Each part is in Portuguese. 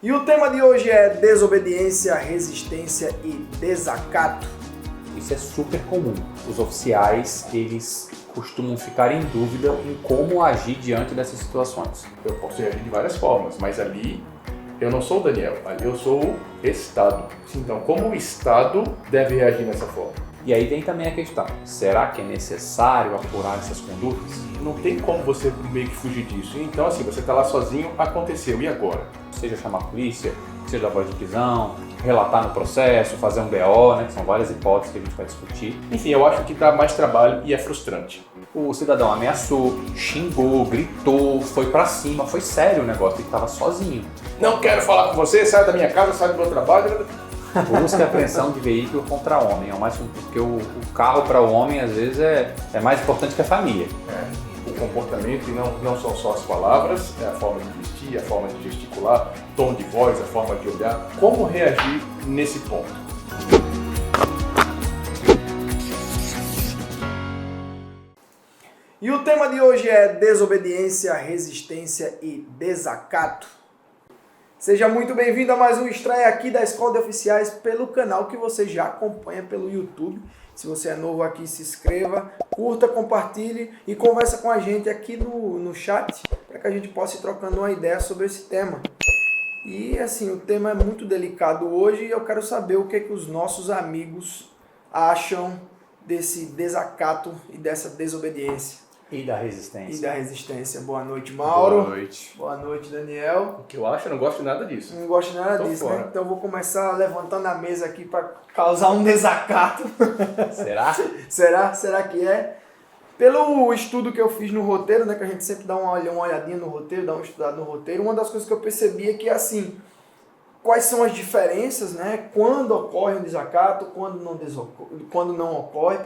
E o tema de hoje é desobediência, resistência e desacato. Isso é super comum. Os oficiais, eles costumam ficar em dúvida em como agir diante dessas situações. Eu posso reagir de várias formas, mas ali eu não sou o Daniel, ali eu sou o Estado. Então, como o Estado deve reagir nessa forma? E aí vem também a questão, será que é necessário apurar essas condutas? Não tem como você meio que fugir disso. Então, assim, você está lá sozinho, aconteceu, e agora? Seja chamar a polícia, seja dar voz de prisão, relatar no processo, fazer um BO, né, que são várias hipóteses que a gente vai discutir. Enfim, eu acho que dá mais trabalho e é frustrante. O cidadão ameaçou, xingou, gritou, foi pra cima, foi sério o negócio, ele estava sozinho. Não quero falar com você, sai da minha casa, sai do meu trabalho. Busca a apreensão de veículo contra homem, porque o carro para o homem às vezes é mais importante que a família. O comportamento, e não são só as palavras, é a forma de vestir, a forma de gesticular, tom de voz, a forma de olhar. Como reagir nesse ponto? E o tema de hoje é desobediência, resistência e desacato. Seja muito bem-vindo a mais um estreia aqui da Escola de Oficiais pelo canal que você já acompanha pelo YouTube. Se você é novo aqui, se inscreva, curta, compartilhe e conversa com a gente aqui no chat para que a gente possa ir trocando uma ideia sobre esse tema. E assim, o tema é muito delicado hoje e eu quero saber o que os nossos amigos acham desse desacato e dessa desobediência. E da resistência. Boa noite, Mauro. Boa noite. Boa noite, Daniel. O que eu acho, eu não gosto de nada disso. Não gosto de nada Tô disso, fora. né? Então eu vou começar levantando a mesa aqui para causar um desacato. Será? Será que é? Pelo estudo que eu fiz no roteiro, né, que a gente sempre dá uma olhadinha no roteiro, dá uma estudada no roteiro, uma das coisas que eu percebi é que, assim, quais são as diferenças, né? Quando ocorre um desacato, quando não ocorre,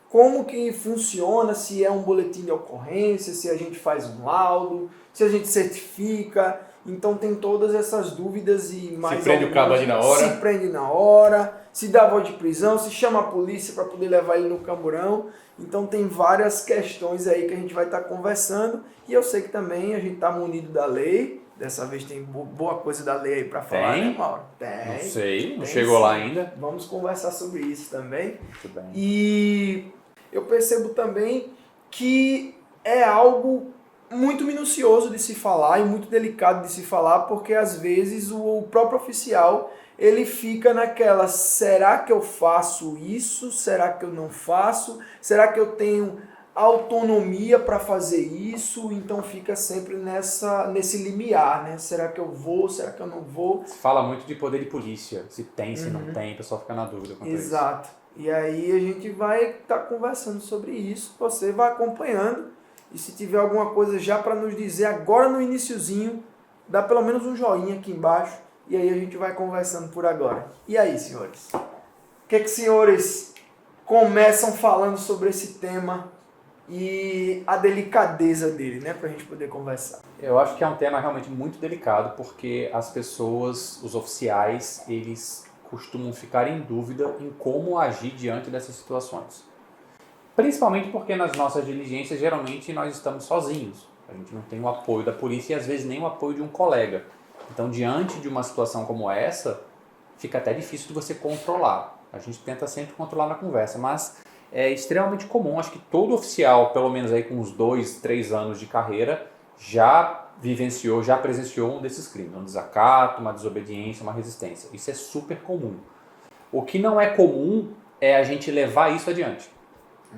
como que funciona, se é um boletim de ocorrência, se a gente faz um laudo, se a gente certifica. Então tem todas essas dúvidas e mais. Se prende o cabo ali na hora. Se prende na hora, se dá voz de prisão, se chama a polícia para poder levar ele no camburão. Então tem várias questões aí que a gente vai estar conversando. E eu sei que também a gente está munido da lei. Dessa vez tem boa coisa da lei aí para falar, Tem? né, Mauro? Tem. Não sei, não Tem, chegou sim. lá ainda. Vamos conversar sobre isso também. Muito bem. E eu percebo também que é algo muito minucioso de se falar e muito delicado de se falar, porque às vezes o próprio oficial ele fica naquela, será que eu faço isso? Será que eu não faço? Será que eu tenho autonomia para fazer isso? Então fica sempre nesse limiar, né? Será que eu vou? Será que eu não vou? Se fala muito de poder de polícia, se tem, se não tem, o pessoal fica na dúvida quanto a isso. Exato. E aí a gente vai estar conversando sobre isso, você vai acompanhando e se tiver alguma coisa já para nos dizer agora no iniciozinho, dá pelo menos um joinha aqui embaixo e aí a gente vai conversando por agora. E aí, senhores? O que senhores começam falando sobre esse tema e a delicadeza dele, né, para a gente poder conversar? Eu acho que é um tema realmente muito delicado porque as pessoas, os oficiais, eles costumam ficar em dúvida em como agir diante dessas situações. Principalmente porque nas nossas diligências, geralmente, nós estamos sozinhos. A gente não tem o apoio da polícia e, às vezes, nem o apoio de um colega. Então, diante de uma situação como essa, fica até difícil de você controlar. A gente tenta sempre controlar na conversa, mas é extremamente comum. Acho que todo oficial, pelo menos aí com uns 2, 3 anos de carreira, já vivenciou, já presenciou um desses crimes, um desacato, uma desobediência, uma resistência. Isso é super comum. O que não é comum é a gente levar isso adiante.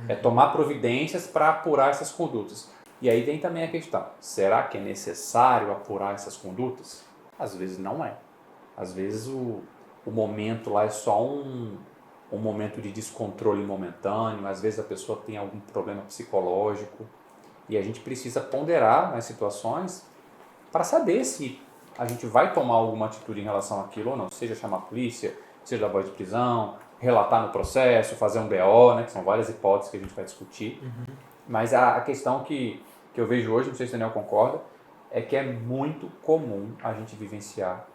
É tomar providências para apurar essas condutas. E aí vem também a questão, será que é necessário apurar essas condutas? Às vezes não é. Às vezes o momento lá é só um momento de descontrole momentâneo, às vezes a pessoa tem algum problema psicológico. E a gente precisa ponderar nas situações para saber se a gente vai tomar alguma atitude em relação àquilo ou não. Seja chamar a polícia, seja dar voz de prisão, relatar no processo, fazer um BO, né, que são várias hipóteses que a gente vai discutir. Mas a questão que eu vejo hoje, não sei se o Daniel concorda, é que é muito comum a gente vivenciar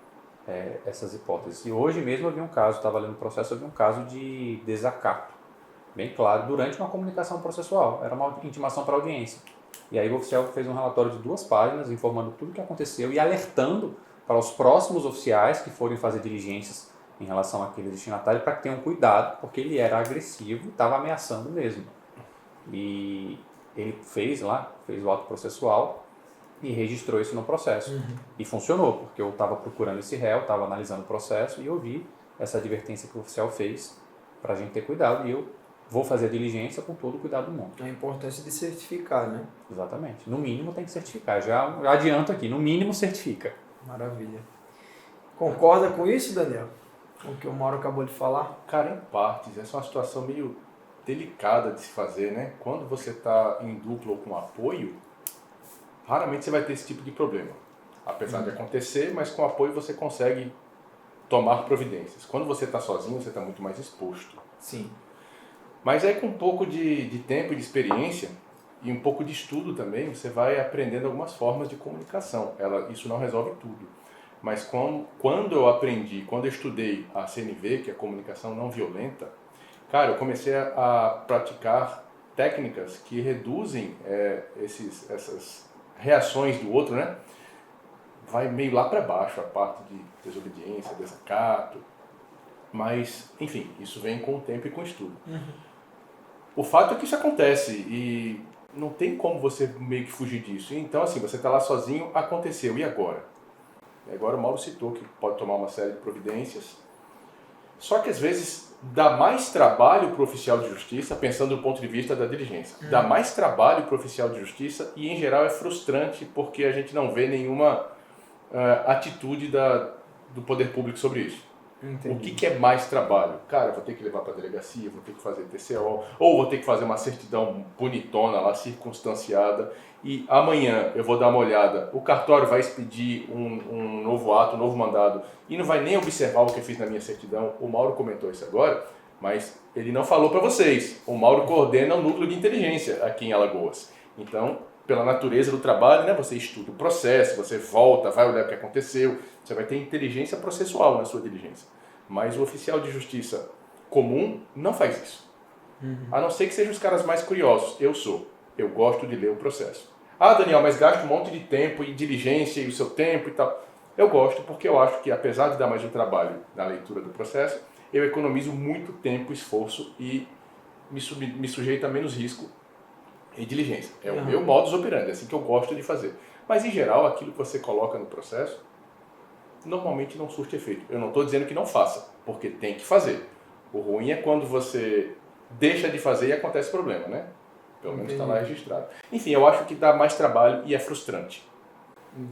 essas hipóteses. E hoje mesmo eu vi um caso, estava lendo o processo, eu vi um caso de desacato, bem claro, durante uma comunicação processual. Era uma intimação para audiência. E aí o oficial fez um relatório de 2 páginas, informando tudo o que aconteceu e alertando para os próximos oficiais que forem fazer diligências em relação àquele destinatário para que tenham cuidado, porque ele era agressivo e estava ameaçando mesmo. E ele fez o auto processual e registrou isso no processo. E funcionou, porque eu estava procurando esse réu, estava analisando o processo e eu vi essa advertência que o oficial fez para a gente ter cuidado, e eu vou fazer a diligência com todo o cuidado do mundo. A importância de certificar, né? Exatamente. No mínimo tem que certificar. Já adianto aqui, no mínimo certifica. Maravilha. Concorda com isso, Daniel? Com o que o Mauro acabou de falar? Cara, em partes, essa é uma situação meio delicada de se fazer, né? Quando você está em dupla ou com apoio, raramente você vai ter esse tipo de problema. Apesar de acontecer, mas com apoio você consegue tomar providências. Quando você está sozinho, você está muito mais exposto. Sim. Mas aí com um pouco de tempo e de experiência e um pouco de estudo também, você vai aprendendo algumas formas de comunicação. Isso não resolve tudo. Mas quando eu estudei a CNV, que é a comunicação não violenta, cara, eu comecei a praticar técnicas que reduzem essas reações do outro, né? Vai meio lá para baixo a parte de desobediência, desacato. Mas, enfim, isso vem com o tempo e com o estudo. O fato é que isso acontece e não tem como você meio que fugir disso. Então, assim, você está lá sozinho, aconteceu, e agora? E agora o Mauro citou que pode tomar uma série de providências. Só que às vezes dá mais trabalho para o oficial de justiça, pensando do ponto de vista da diligência. Dá mais trabalho para o oficial de justiça e, em geral, é frustrante porque a gente não vê nenhuma atitude do poder público sobre isso. Entendi. O que é mais trabalho? Cara, vou ter que levar para a delegacia, vou ter que fazer TCO, ou vou ter que fazer uma certidão bonitona lá, circunstanciada, e amanhã eu vou dar uma olhada, o cartório vai expedir um novo ato, um novo mandado, e não vai nem observar o que eu fiz na minha certidão. O Mauro comentou isso agora, mas ele não falou para vocês. O Mauro coordena o núcleo de inteligência aqui em Alagoas. Então, pela natureza do trabalho, né, você estuda o processo, você volta, vai olhar o que aconteceu, você vai ter inteligência processual na sua diligência. Mas o oficial de justiça comum não faz isso. A não ser que sejam os caras mais curiosos. Eu gosto de ler o processo. Ah, Daniel, mas gasta um monte de tempo e diligência e o seu tempo e tal. Eu gosto porque eu acho que, apesar de dar mais um trabalho na leitura do processo, eu economizo muito tempo, esforço e me sujeito a menos risco e diligência. É o meu modus operandi, é assim que eu gosto de fazer. Mas, em geral, aquilo que você coloca no processo normalmente não surte efeito. Eu não estou dizendo que não faça, porque tem que fazer. O ruim é quando você deixa de fazer e acontece problema, né? Pelo menos está lá registrado. Enfim, eu acho que dá mais trabalho e é frustrante.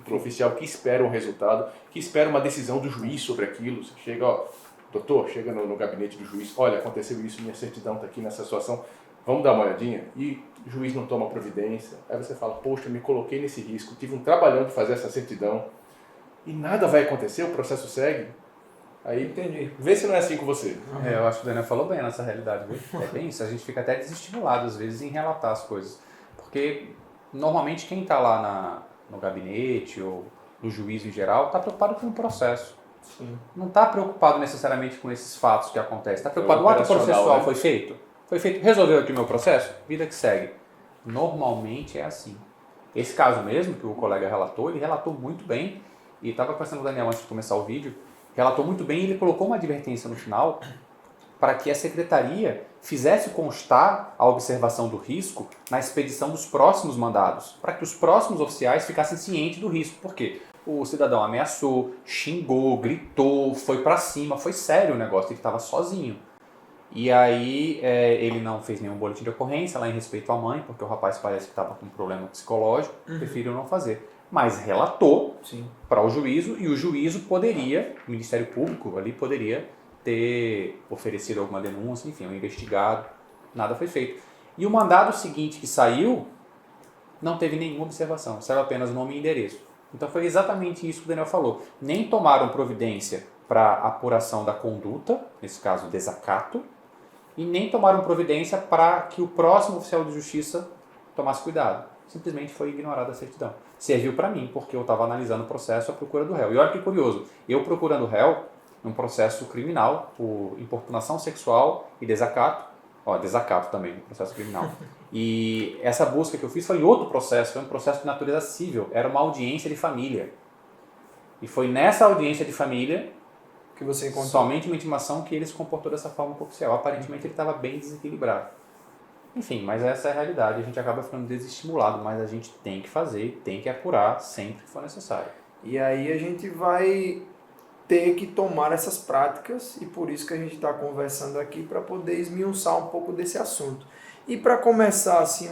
Para o oficial que espera um resultado, que espera uma decisão do juiz sobre aquilo. Você chega, doutor, chega no gabinete do juiz, olha, aconteceu isso, minha certidão está aqui nessa situação, vamos dar uma olhadinha? E o juiz não toma providência. Aí você fala, poxa, me coloquei nesse risco, tive um trabalhão de fazer essa certidão, e nada vai acontecer, o processo segue. Aí, entendi. Vê se não é assim com você. Eu acho que o Daniel falou bem nessa realidade, viu? É bem isso, a gente fica até desestimulado às vezes em relatar as coisas. Porque normalmente quem está lá no gabinete ou no juízo em geral está preocupado com o processo. Sim. Não está preocupado necessariamente com esses fatos que acontecem. Está preocupado, o ato processual, né? Foi feito? Foi feito, resolveu aqui o meu processo? Vida que segue. Normalmente é assim. Esse caso mesmo que o colega relatou, ele relatou muito bem. E estava conversando com o Daniel antes de começar o vídeo, relatou muito bem e ele colocou uma advertência no final para que a secretaria fizesse constar a observação do risco na expedição dos próximos mandados, para que os próximos oficiais ficassem cientes do risco. Por quê? O cidadão ameaçou, xingou, gritou, foi para cima, foi sério o negócio, ele estava sozinho. E aí ele não fez nenhum boletim de ocorrência lá em respeito à mãe, porque o rapaz parece que estava com um problema psicológico, preferiu não fazer. Mas relatou para o juízo e o juízo poderia, o Ministério Público ali poderia ter oferecido alguma denúncia, enfim, um investigado, nada foi feito. E o mandado seguinte que saiu não teve nenhuma observação, saiu apenas nome e endereço. Então foi exatamente isso que o Daniel falou. Nem tomaram providência para apuração da conduta, nesse caso desacato, e nem tomaram providência para que o próximo oficial de justiça tomasse cuidado. Simplesmente foi ignorada a certidão. Serviu para mim, porque eu estava analisando o processo à procura do réu. E olha que curioso, eu procurando o réu num processo criminal por importunação sexual e desacato, desacato também, no processo criminal. E essa busca que eu fiz foi em outro processo, foi um processo de natureza civil, era uma audiência de família. E foi nessa audiência de família, Que você encontrou. somente uma intimação, que ele se comportou dessa forma com o oficial. Aparentemente ele estava bem desequilibrado. Enfim, mas essa é a realidade. A gente acaba ficando desestimulado, mas a gente tem que fazer, tem que apurar sempre que for necessário. E aí a gente vai ter que tomar essas práticas e por isso que a gente está conversando aqui para poder esmiuçar um pouco desse assunto. E para começar assim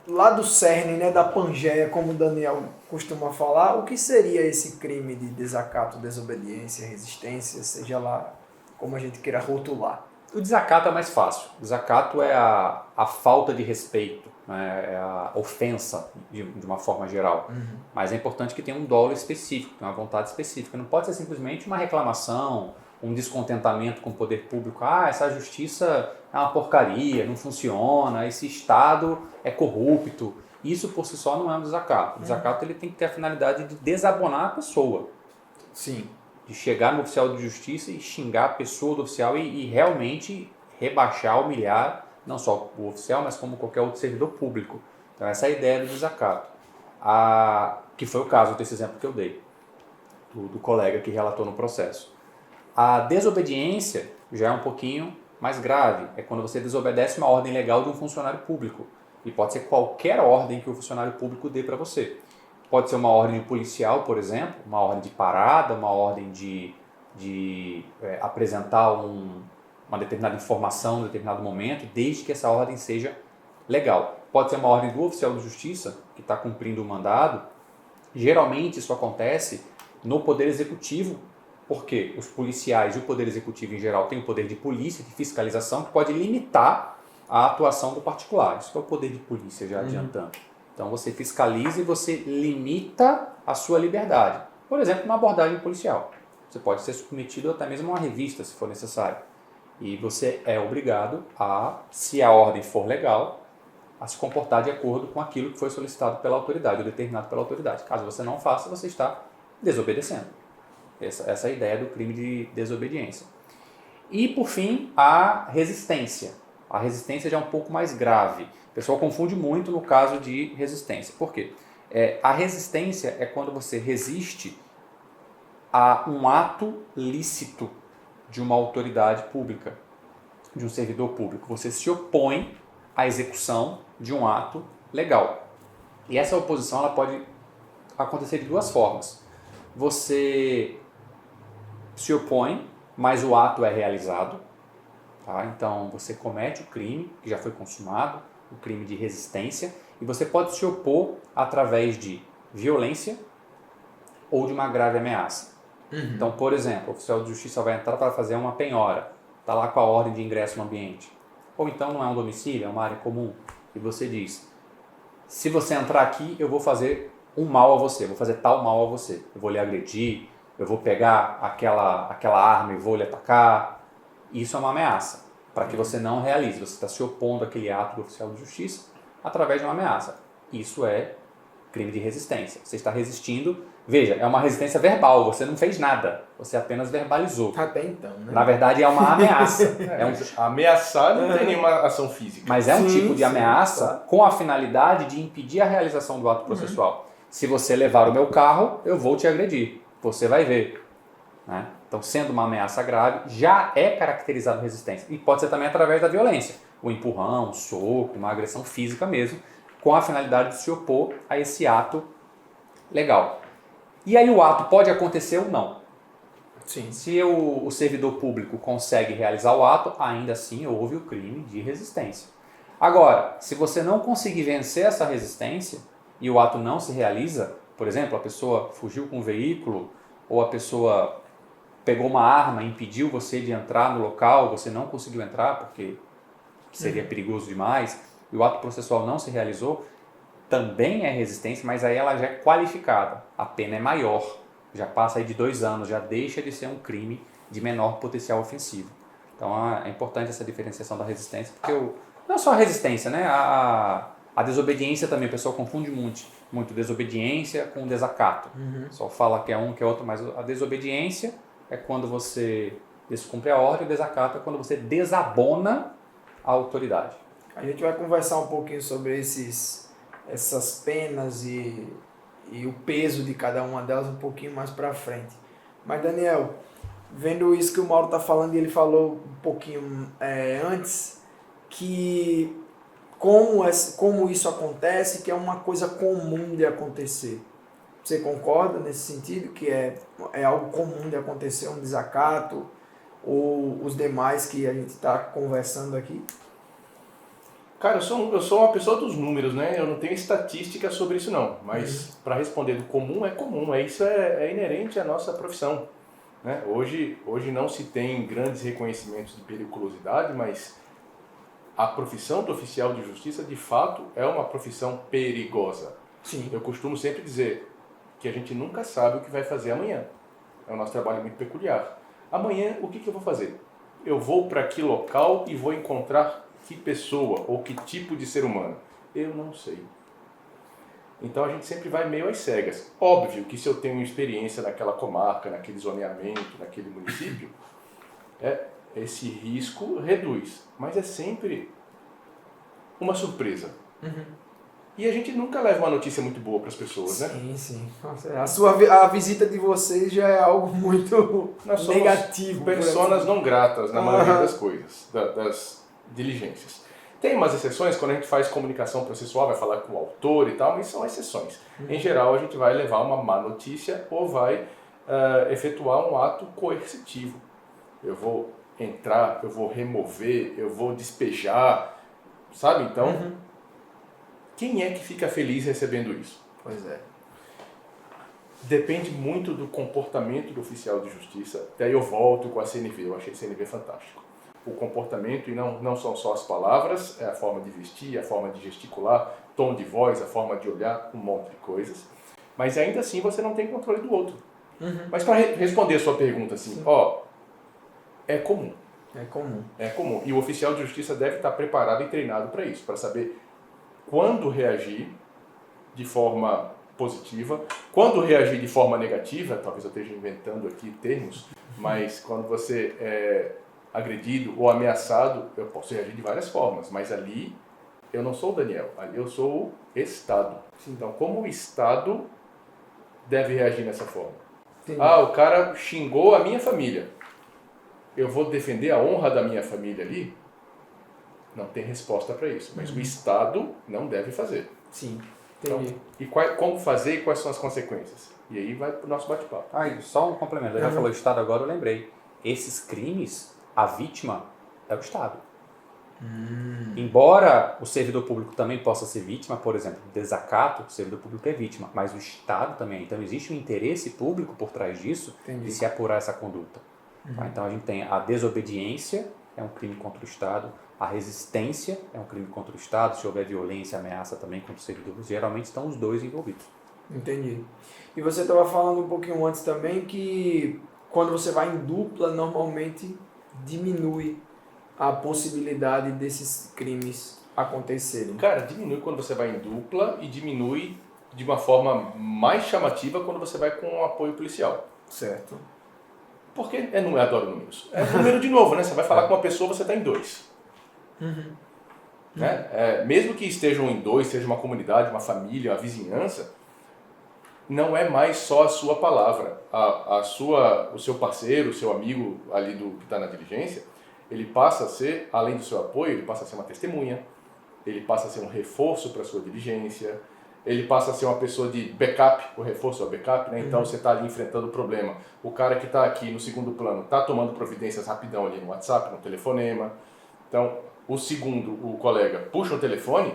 lá do cerne, né, da Pangeia, como o Daniel costuma falar, o que seria esse crime de desacato, desobediência, resistência, seja lá como a gente queira rotular? O desacato é mais fácil. O desacato é a falta de respeito, né? É a ofensa de uma forma geral. Mas é importante que tenha um dolo específico, tenha uma vontade específica. Não pode ser simplesmente uma reclamação, um descontentamento com o poder público. Ah, essa justiça é uma porcaria, não funciona, esse Estado é corrupto. Isso por si só não é um desacato. O desacato ele tem que ter a finalidade de desabonar a pessoa. Sim. De chegar no oficial de justiça e xingar a pessoa do oficial e realmente rebaixar, humilhar, não só o oficial, mas como qualquer outro servidor público. Então essa é a ideia do desacato. Que foi o caso desse exemplo que eu dei, do colega que relatou no processo. A desobediência já é um pouquinho mais grave. É quando você desobedece uma ordem legal de um funcionário público. E pode ser qualquer ordem que o funcionário público dê para você. Pode ser uma ordem policial, por exemplo, uma ordem de parada, uma ordem de apresentar uma determinada informação em determinado momento, desde que essa ordem seja legal. Pode ser uma ordem do oficial de justiça, que está cumprindo o mandado. Geralmente isso acontece no Poder Executivo, porque os policiais e o Poder Executivo em geral têm o poder de polícia, de fiscalização, que pode limitar a atuação do particular. Isso é o poder de polícia, já adiantando. Então você fiscaliza e você limita a sua liberdade. Por exemplo, uma abordagem policial. Você pode ser submetido até mesmo a uma revista, se for necessário. E você é obrigado a, se a ordem for legal, a se comportar de acordo com aquilo que foi solicitado pela autoridade, ou determinado pela autoridade. Caso você não faça, você está desobedecendo. Essa é a ideia do crime de desobediência. E, por fim, a resistência. A resistência já é um pouco mais grave. O pessoal confunde muito no caso de resistência. Por quê? A resistência é quando você resiste a um ato lícito de uma autoridade pública, de um servidor público. Você se opõe à execução de um ato legal. E essa oposição ela pode acontecer de duas formas. Você se opõe, mas o ato é realizado. Tá? Então você comete o crime que já foi consumado, o crime de resistência, e você pode se opor através de violência ou de uma grave ameaça. Então, por exemplo, o oficial de justiça vai entrar para fazer uma penhora, está lá com a ordem de ingresso no ambiente. Ou então não é um domicílio, é uma área comum, e você diz, se você entrar aqui, eu vou fazer um mal a você, vou fazer tal mal a você. Eu vou lhe agredir, eu vou pegar aquela arma e vou lhe atacar. Isso é uma ameaça, para que você não realize. Você está se opondo àquele ato do oficial de justiça através de uma ameaça. Isso é crime de resistência. Você está resistindo. Veja, é uma resistência verbal, você não fez nada, você apenas verbalizou. Até então, né? Na verdade, é uma ameaça. Ameaçar não tem nenhuma ação física. Mas é um tipo de ameaça claro. com a finalidade de impedir a realização do ato processual. Se você levar o meu carro, eu vou te agredir. Você vai ver. Né? Então, sendo uma ameaça grave, já é caracterizado resistência. E pode ser também através da violência. O empurrão, o soco, uma agressão física mesmo, com a finalidade de se opor a esse ato legal. E aí o ato pode acontecer ou não. Sim. Se o servidor público consegue realizar o ato, ainda assim houve o crime de resistência. Agora, se você não conseguir vencer essa resistência e o ato não se realiza, por exemplo, a pessoa fugiu com um veículo ou a pessoa pegou uma arma e impediu você de entrar no local, você não conseguiu entrar porque seria perigoso demais e o ato processual não se realizou, também é resistência, mas aí ela já é qualificada. A pena é maior, já passa aí de 2 anos, já deixa de ser um crime de menor potencial ofensivo. Então é importante essa diferenciação da resistência, porque não só a resistência, né? A desobediência também, o pessoal confunde muito desobediência com desacato. Só fala que é um, que é outro, mas a desobediência é quando você descumpre a ordem, o desacato é quando você desabona a autoridade. A gente vai conversar um pouquinho sobre essas penas e e o peso de cada uma delas um pouquinho mais para frente. Mas, Daniel, vendo isso que o Mauro está falando, e ele falou um pouquinho antes, que como isso acontece, que é uma coisa comum de acontecer. Você concorda nesse sentido, que é algo comum de acontecer, um desacato, ou os demais que a gente está conversando aqui? Cara, eu sou uma pessoa dos números, né? Eu não tenho estatística sobre isso não, mas para responder do comum, isso é inerente à nossa profissão, né? Hoje não se tem grandes reconhecimentos de periculosidade, mas a profissão do oficial de justiça, de fato, é uma profissão perigosa. Sim. Eu costumo sempre dizer que a gente nunca sabe o que vai fazer amanhã. É o nosso trabalho muito peculiar. Amanhã, o que eu vou fazer? Eu vou para que local e vou encontrar que pessoa ou que tipo de ser humano? Eu não sei. Então a gente sempre vai meio às cegas. Óbvio que se eu tenho experiência naquela comarca, naquele zoneamento, naquele município, esse risco reduz. Mas é sempre uma surpresa. E a gente nunca leva uma notícia muito boa para as pessoas, né? Sim, sim. A visita de vocês já é algo muito Nós somos negativo. Personas não gratas na maioria das coisas, das diligências. Tem umas exceções, quando a gente faz comunicação processual, vai falar com o autor e tal, mas são exceções. Em geral, a gente vai levar uma má notícia ou vai efetuar um ato coercitivo. Eu vou entrar, eu vou remover, eu vou despejar, sabe? Então, quem é que fica feliz recebendo isso? Pois é. Depende muito do comportamento do oficial de justiça. Daí eu volto com a CNV, eu achei a CNV fantástico. O comportamento, e não são só as palavras, é a forma de vestir, a forma de gesticular, tom de voz, a forma de olhar, um monte de coisas. Mas ainda assim você não tem controle do outro. Mas para responder a sua pergunta assim, é comum. É comum. É comum. E o oficial de justiça deve estar preparado e treinado para isso, para saber quando reagir de forma positiva, quando reagir de forma negativa, talvez eu esteja inventando aqui termos, mas quando você é agredido ou ameaçado, eu posso reagir de várias formas, mas ali eu não sou o Daniel, ali eu sou o Estado. Então, como o Estado deve reagir nessa forma? Entendi. O cara xingou a minha família. Eu vou defender a honra da minha família ali? Não tem resposta para isso, mas o Estado não deve fazer. Sim, Então, entendi. e como fazer e quais são as consequências? E aí vai para o nosso bate-papo. Só um complemento. Já falou Estado agora, eu lembrei. Esses crimes, a vítima é o Estado. Embora o servidor público também possa ser vítima, por exemplo, desacato, o servidor público é vítima, mas o Estado também. Então existe um interesse público por trás disso de se apurar essa conduta. Tá? Então a gente tem a desobediência, é um crime contra o Estado, a resistência é um crime contra o Estado, se houver violência, ameaça também contra os servidores, geralmente estão os dois envolvidos. Entendi. E você estava falando um pouquinho antes também que quando você vai em dupla, normalmente diminui a possibilidade desses crimes acontecerem. Cara, diminui quando você vai em dupla e diminui de uma forma mais chamativa quando você vai com o apoio policial. Certo. Porque eu adoro números. É número de novo, né? Você vai falar com uma pessoa, você está em 2. Né? Mesmo que estejam em 2, seja uma comunidade, uma família, uma vizinhança, não é mais só a sua palavra. O seu parceiro, o seu amigo ali que está na diligência, ele passa a ser, além do seu apoio, ele passa a ser uma testemunha, ele passa a ser um reforço para a sua diligência, ele passa a ser uma pessoa de backup, o reforço é o backup, né? Então você está ali enfrentando o problema. O cara que está aqui no segundo plano está tomando providências rapidão ali no WhatsApp, no telefonema. Então, o colega, puxa o telefone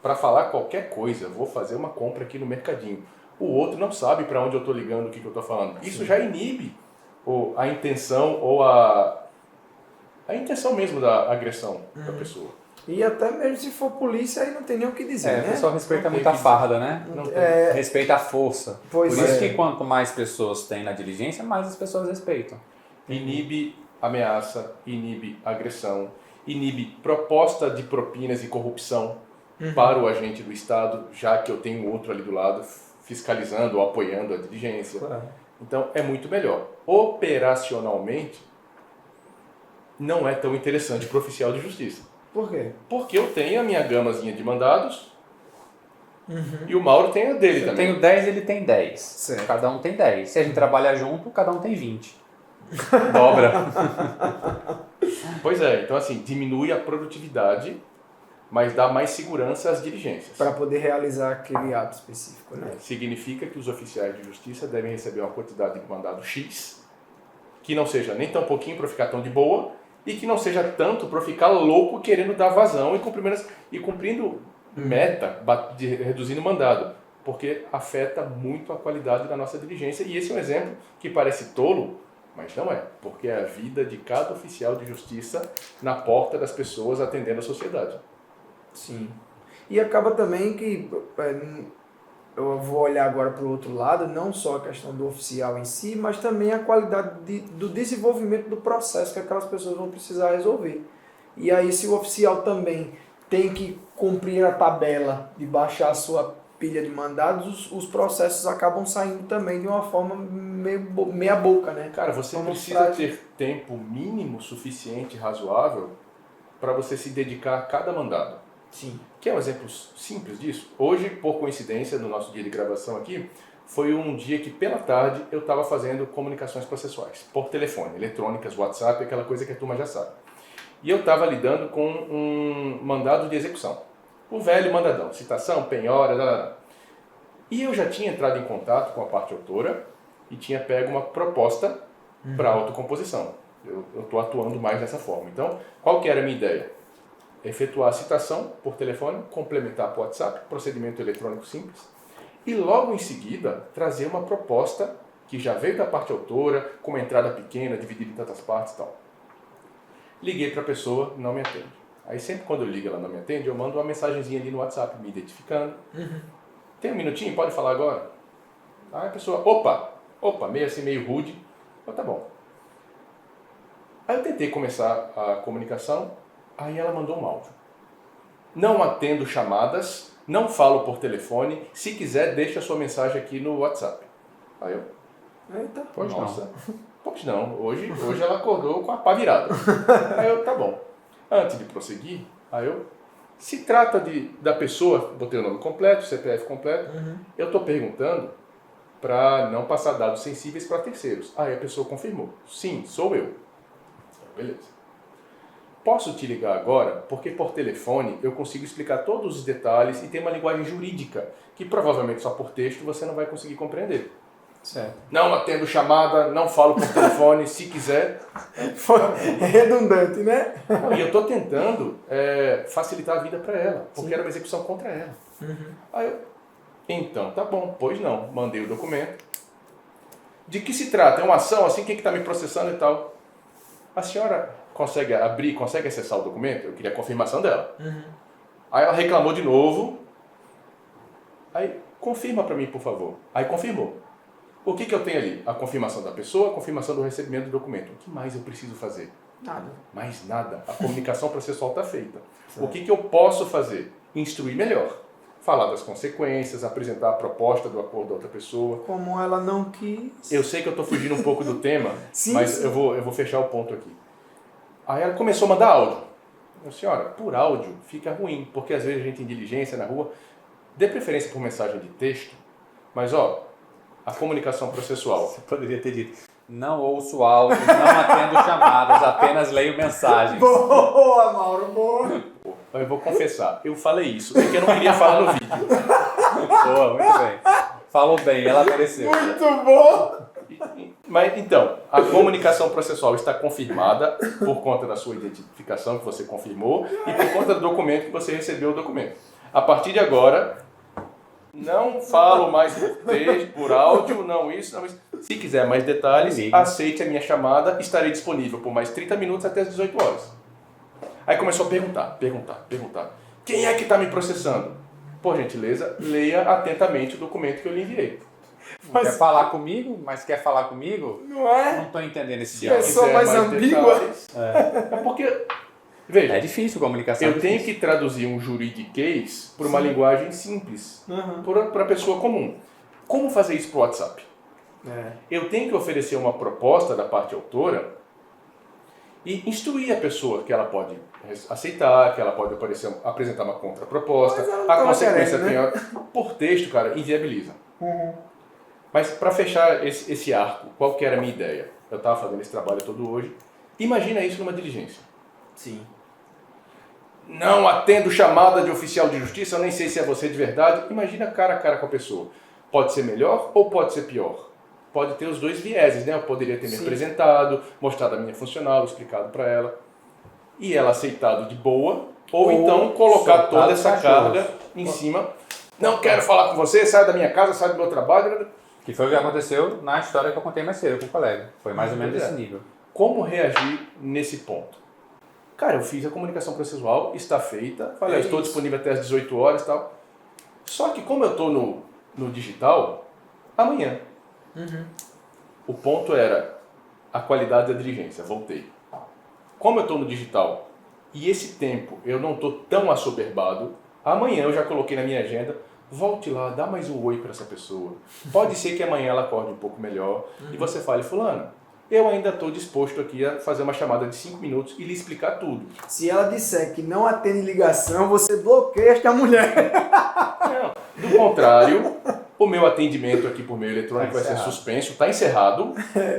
para falar qualquer coisa. Vou fazer uma compra aqui no mercadinho. O outro não sabe para onde eu estou ligando, o que eu estou falando. Isso já inibe a intenção ou a intenção mesmo da agressão da pessoa. E até mesmo se for polícia, aí não tem nem o que dizer, né? O pessoal respeita Não muito tem a que farda, né? Não tem. Respeita a força. Pois Por isso é. que quanto mais pessoas tem na diligência, mais as pessoas respeitam. Inibe ameaça, inibe agressão, inibe proposta de propinas e corrupção para o agente do Estado, já que eu tenho outro ali do lado fiscalizando ou apoiando a diligência. Claro. Então é muito melhor. Operacionalmente, não é tão interessante para o oficial de justiça. Por quê? Porque eu tenho a minha gamazinha de mandados E o Mauro tem a dele Eu também. tenho 10, ele tem 10. Certo. Cada um tem 10. Se a gente trabalhar junto, cada um tem 20. Dobra. Pois é, então assim, diminui a produtividade, mas dá mais segurança às diligências. Para poder realizar aquele ato específico, né? Significa que os oficiais de justiça devem receber uma quantidade de mandado X, que não seja nem tão pouquinho para ficar tão de boa, e que não seja tanto para ficar louco querendo dar vazão e cumprindo meta, reduzindo o mandado, porque afeta muito a qualidade da nossa diligência. E esse é um exemplo que parece tolo, mas não é, porque é a vida de cada oficial de justiça na porta das pessoas atendendo a sociedade. Sim. E acaba também que eu vou olhar agora para o outro lado, não só a questão do oficial em si, mas também a qualidade do desenvolvimento do processo que aquelas pessoas vão precisar resolver. E aí, se o oficial também tem que cumprir a tabela de baixar a sua pilha de mandados, os processos acabam saindo também de uma forma meia boca, né? Cara, você Como precisa frase. ter tempo mínimo suficiente, razoável, para você se dedicar a cada mandado. Sim. Quer um exemplo simples disso? Hoje, por coincidência, no nosso dia de gravação aqui, foi um dia que pela tarde eu estava fazendo comunicações processuais, por telefone, eletrônicas, WhatsApp, aquela coisa que a turma já sabe. E eu estava lidando com um mandado de execução. O velho mandadão, citação, penhora, E eu já tinha entrado em contato com a parte autora e tinha pego uma proposta para autocomposição. Eu estou atuando mais dessa forma. Então, qual que era a minha ideia? Efetuar a citação por telefone, complementar por WhatsApp, procedimento eletrônico simples, e logo em seguida trazer uma proposta que já veio da parte autora, com uma entrada pequena, dividida em tantas partes e tal. Liguei para a pessoa, não me atende. Aí sempre quando eu ligo ela não me atende, eu mando uma mensagenzinha ali no WhatsApp, me identificando. Tem um minutinho? Pode falar agora? Aí a pessoa, opa, meio assim, meio rude. Tá bom. Aí eu tentei começar a comunicação, aí ela mandou um áudio. Não atendo chamadas, não falo por telefone, se quiser deixa a sua mensagem aqui no WhatsApp. Aí eu, Eita. Pois nossa, pois não, hoje ela acordou com a pá virada. Aí eu, tá bom. Antes de prosseguir, aí eu, se trata da pessoa, botei o nome completo, CPF completo, eu estou perguntando para não passar dados sensíveis para terceiros. Aí a pessoa confirmou, sim, sou eu. Beleza. Posso te ligar agora, porque por telefone eu consigo explicar todos os detalhes e tem uma linguagem jurídica, que provavelmente só por texto você não vai conseguir compreender. Certo. Não atendo chamada, não falo por telefone, se quiser. É redundante, né? E eu estou tentando facilitar a vida para ela, porque era uma execução contra ela. Aí eu, então, tá bom, pois não, mandei o documento. De que se trata? É uma ação assim, quem que está me processando e tal? A senhora consegue abrir, consegue acessar o documento? Eu queria a confirmação dela. Aí ela reclamou de novo. Aí, confirma para mim, por favor. Aí confirmou. O que eu tenho ali? A confirmação da pessoa, a confirmação do recebimento do documento. O que mais eu preciso fazer? Nada. Mais nada. A comunicação processual está feita. O que eu posso fazer? Instruir melhor. Falar das consequências, apresentar a proposta do acordo da outra pessoa. Como ela não quis. Eu sei que eu estou fugindo um pouco do tema, Sim, mas sim. eu vou fechar o ponto aqui. Aí ela começou a mandar áudio. Eu, senhora, por áudio fica ruim, porque às vezes a gente tem diligência na rua. Dê preferência por mensagem de texto, mas a comunicação processual. Você poderia ter dito, não ouço áudio, não atendo chamadas, apenas leio mensagens. Boa, Mauro, boa. Eu vou confessar, eu falei isso, porque eu não queria falar no vídeo. Boa, muito bem. Falou bem, ela mereceu. Muito bom. Mas então, a comunicação processual está confirmada por conta da sua identificação que você confirmou e por conta do documento que você recebeu o documento. A partir de agora, não falo mais por texto, por áudio, não isso. Se quiser mais detalhes, aceite a minha chamada, estarei disponível por mais 30 minutos até as 18 horas. Aí começou a perguntar. Quem é que está me processando? Por gentileza, leia atentamente o documento que eu lhe enviei. Quer falar comigo? Mas quer falar comigo? Não é? Não estou entendendo esse Pessoa diálogo. Quiser mais ambígua. detalhes, é porque, veja, É difícil comunicação. eu tenho que traduzir um juridiquês por uma linguagem simples, para a pessoa comum. Como fazer isso para o WhatsApp? Eu tenho que oferecer uma proposta da parte autora e instruir a pessoa que ela pode aceitar, que ela pode apresentar uma contraproposta, Mas ela não a tava consequência querendo, por texto, cara, inviabiliza. Mas para fechar esse arco, qual que era a minha ideia? Eu estava fazendo esse trabalho todo hoje. Imagina isso numa diligência. Sim. Não atendo chamada de oficial de justiça, eu nem sei se é você de verdade. Imagina cara a cara com a pessoa. Pode ser melhor ou pode ser pior? Pode ter os dois vieses, né? Eu poderia ter me apresentado, mostrado a minha funcional, explicado para ela. E ela aceitado de boa, ou então colocar toda essa carga em cima. Não quero falar com você, sai da minha casa, sai do meu trabalho. Que foi o que aconteceu na história que eu contei mais cedo com o colega. Foi mais ou menos desse nível. Como reagir nesse ponto? Cara, eu fiz a comunicação processual, está feita. Falei, eu estou disponível até às 18 horas e tal. Só que como eu estou no digital, amanhã. O ponto era a qualidade da diligência. Voltei. Como eu estou no digital e esse tempo eu não estou tão assoberbado, amanhã eu já coloquei na minha agenda, volte lá, dá mais um oi para essa pessoa. Pode ser que amanhã ela acorde um pouco melhor e você fale, fulano, eu ainda estou disposto aqui a fazer uma chamada de 5 minutos e lhe explicar tudo. Se ela disser que não atende ligação, você bloqueia esta mulher. Não, do contrário, o meu atendimento aqui por meio eletrônico vai ser suspenso, está encerrado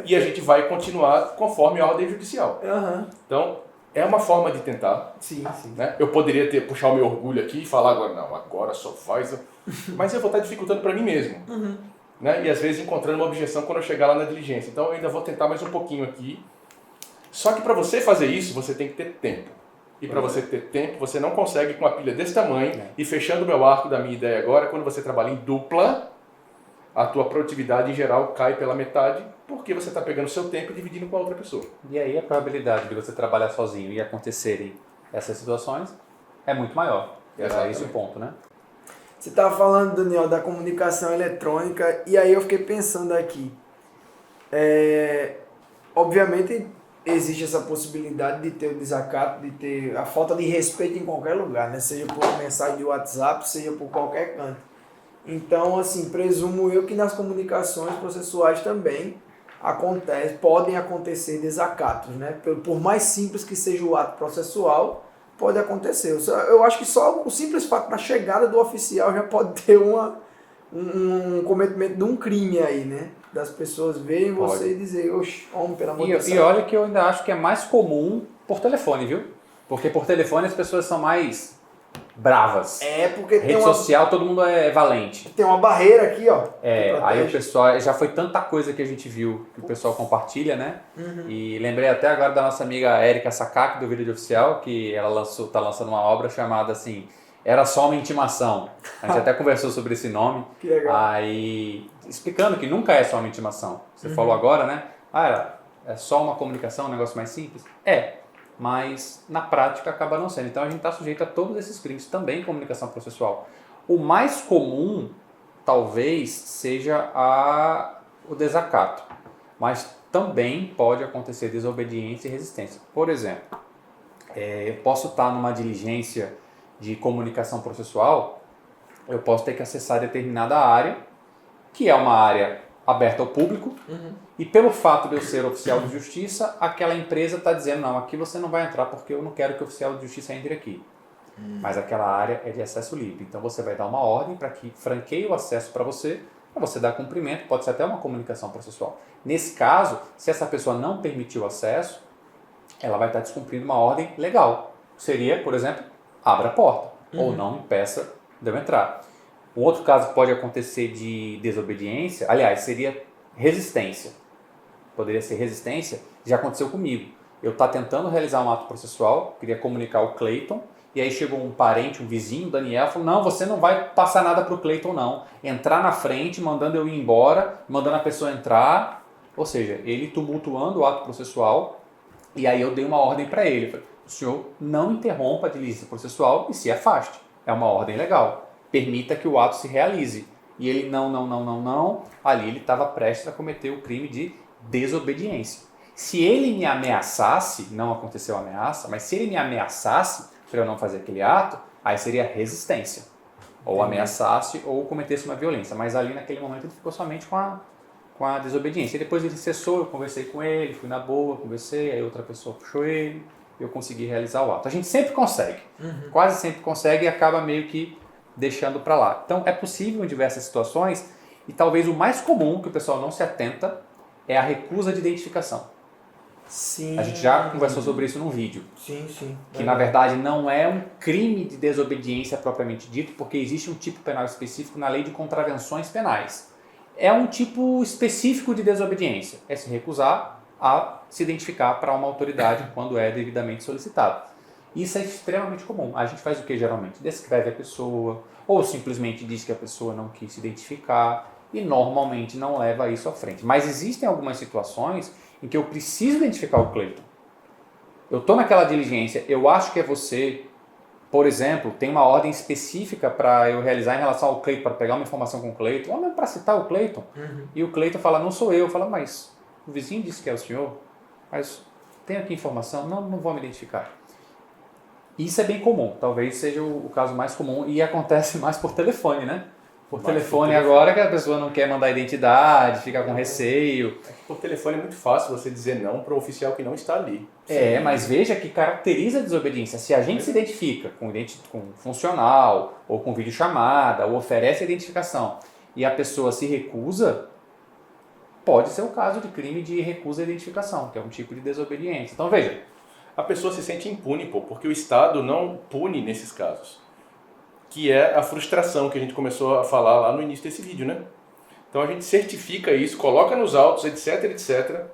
e a gente vai continuar conforme a ordem judicial. Então, é uma forma de tentar. Sim. Né? Eu poderia puxar o meu orgulho aqui e falar agora, não, agora só faz... Mas eu vou estar dificultando para mim mesmo. Né? E às vezes encontrando uma objeção quando eu chegar lá na diligência. Então eu ainda vou tentar mais um pouquinho aqui. Só que para você fazer isso, você tem que ter tempo. E para você ter tempo, você não consegue com uma pilha desse tamanho. E fechando o meu arco da minha ideia agora, quando você trabalha em dupla, a tua produtividade em geral cai pela metade, porque você está pegando o seu tempo e dividindo com a outra pessoa. E aí a probabilidade de você trabalhar sozinho e acontecerem essas situações é muito maior. É esse o ponto, né? Você estava falando, Daniel, da comunicação eletrônica, e aí eu fiquei pensando aqui. Obviamente, existe essa possibilidade de ter o desacato, de ter a falta de respeito em qualquer lugar, né? Seja por uma mensagem de WhatsApp, seja por qualquer canto. Então, assim, presumo eu que nas comunicações processuais também podem acontecer desacatos, né? Por mais simples que seja o ato processual, pode acontecer. Eu acho que só o simples fato da chegada do oficial já pode ter um cometimento de um crime aí, né? Das pessoas verem você e dizer, oxe, homem, pelo amor de Deus. E olha que eu ainda acho que é mais comum por telefone, viu? Porque por telefone as pessoas são mais bravas. Porque rede social, todo mundo é valente. Tem uma barreira aqui, ó. Aí o pessoal, já foi tanta coisa que a gente viu que o pessoal compartilha, né? E lembrei até agora da nossa amiga Érica Sakaki, do Vídeo de Oficial, que ela tá lançando uma obra chamada assim, Era Só Uma Intimação. A gente até conversou sobre esse nome. Que legal. Aí, explicando que nunca é só uma intimação. Você falou agora, né? É só uma comunicação, um negócio mais simples? Mas na prática acaba não sendo. Então a gente está sujeito a todos esses crimes, também comunicação processual. O mais comum, talvez, seja o desacato, mas também pode acontecer desobediência e resistência. Por exemplo, eu posso estar numa diligência de comunicação processual, eu posso ter que acessar determinada área, que é uma área aberta ao público, e pelo fato de eu ser oficial de justiça, aquela empresa está dizendo, não, aqui você não vai entrar porque eu não quero que o oficial de justiça entre aqui. Mas aquela área é de acesso livre. Então você vai dar uma ordem para que franqueie o acesso para você dar cumprimento, pode ser até uma comunicação processual. Nesse caso, se essa pessoa não permitiu o acesso, ela vai estar descumprindo uma ordem legal. Seria, por exemplo, abra a porta, ou não impeça de eu entrar. Um outro caso que pode acontecer de desobediência, aliás, seria resistência. Poderia ser resistência, já aconteceu comigo. Eu estava tentando realizar um ato processual, queria comunicar o Cleiton, e aí chegou um parente, um vizinho, Daniel, falou, não, você não vai passar nada para o Cleiton não. Entrar na frente, mandando eu ir embora, mandando a pessoa entrar, ou seja, ele tumultuando o ato processual, e aí eu dei uma ordem para ele. Falei, o senhor não interrompa a diligência processual e se afaste. É uma ordem legal. Permita que o ato se realize. E ele não. Ali ele estava prestes a cometer o crime de desobediência. Se ele me ameaçasse, não aconteceu a ameaça, mas se ele me ameaçasse para eu não fazer aquele ato, aí seria resistência. Ou ameaçasse ou cometesse uma violência. Mas ali naquele momento ele ficou somente com com a desobediência. E depois ele cessou, eu conversei com ele, fui na boa, conversei, aí outra pessoa puxou ele, eu consegui realizar o ato. A gente sempre consegue, quase sempre consegue e acaba meio que deixando para lá. Então é possível em diversas situações e talvez o mais comum, que o pessoal não se atenta, é a recusa de identificação. Sim. A gente já conversou sobre isso num vídeo. Sim, sim. Que na verdade não é um crime de desobediência propriamente dito, porque existe um tipo penal específico na lei de contravenções penais. É um tipo específico de desobediência, é se recusar a se identificar para uma autoridade quando é devidamente solicitado. Isso é extremamente comum. A gente faz o que geralmente? Descreve a pessoa, ou simplesmente diz que a pessoa não quis se identificar, e normalmente não leva isso à frente. Mas existem algumas situações em que eu preciso identificar o Cleiton. Eu estou naquela diligência, eu acho que é você, por exemplo, tem uma ordem específica para eu realizar em relação ao Cleiton, para pegar uma informação com o Cleiton, ou mesmo para citar o Cleiton, e o Cleiton fala, não sou eu, fala, mas o vizinho disse que é o senhor, mas tem aqui informação, não vou me identificar. Isso é bem comum, talvez seja o caso mais comum e acontece mais por telefone, né? Por telefone agora que a pessoa não quer mandar identidade, fica com receio. É que por telefone é muito fácil você dizer não para o oficial que não está ali. Mas veja que caracteriza a desobediência. Se a gente se identifica com funcional, ou com videochamada, ou oferece a identificação, e a pessoa se recusa, pode ser o caso de crime de recusa à identificação, que é um tipo de desobediência. Então veja. A pessoa se sente impune, porque o Estado não pune nesses casos. Que é a frustração que a gente começou a falar lá no início desse vídeo, né? Então a gente certifica isso, coloca nos autos, etc, etc.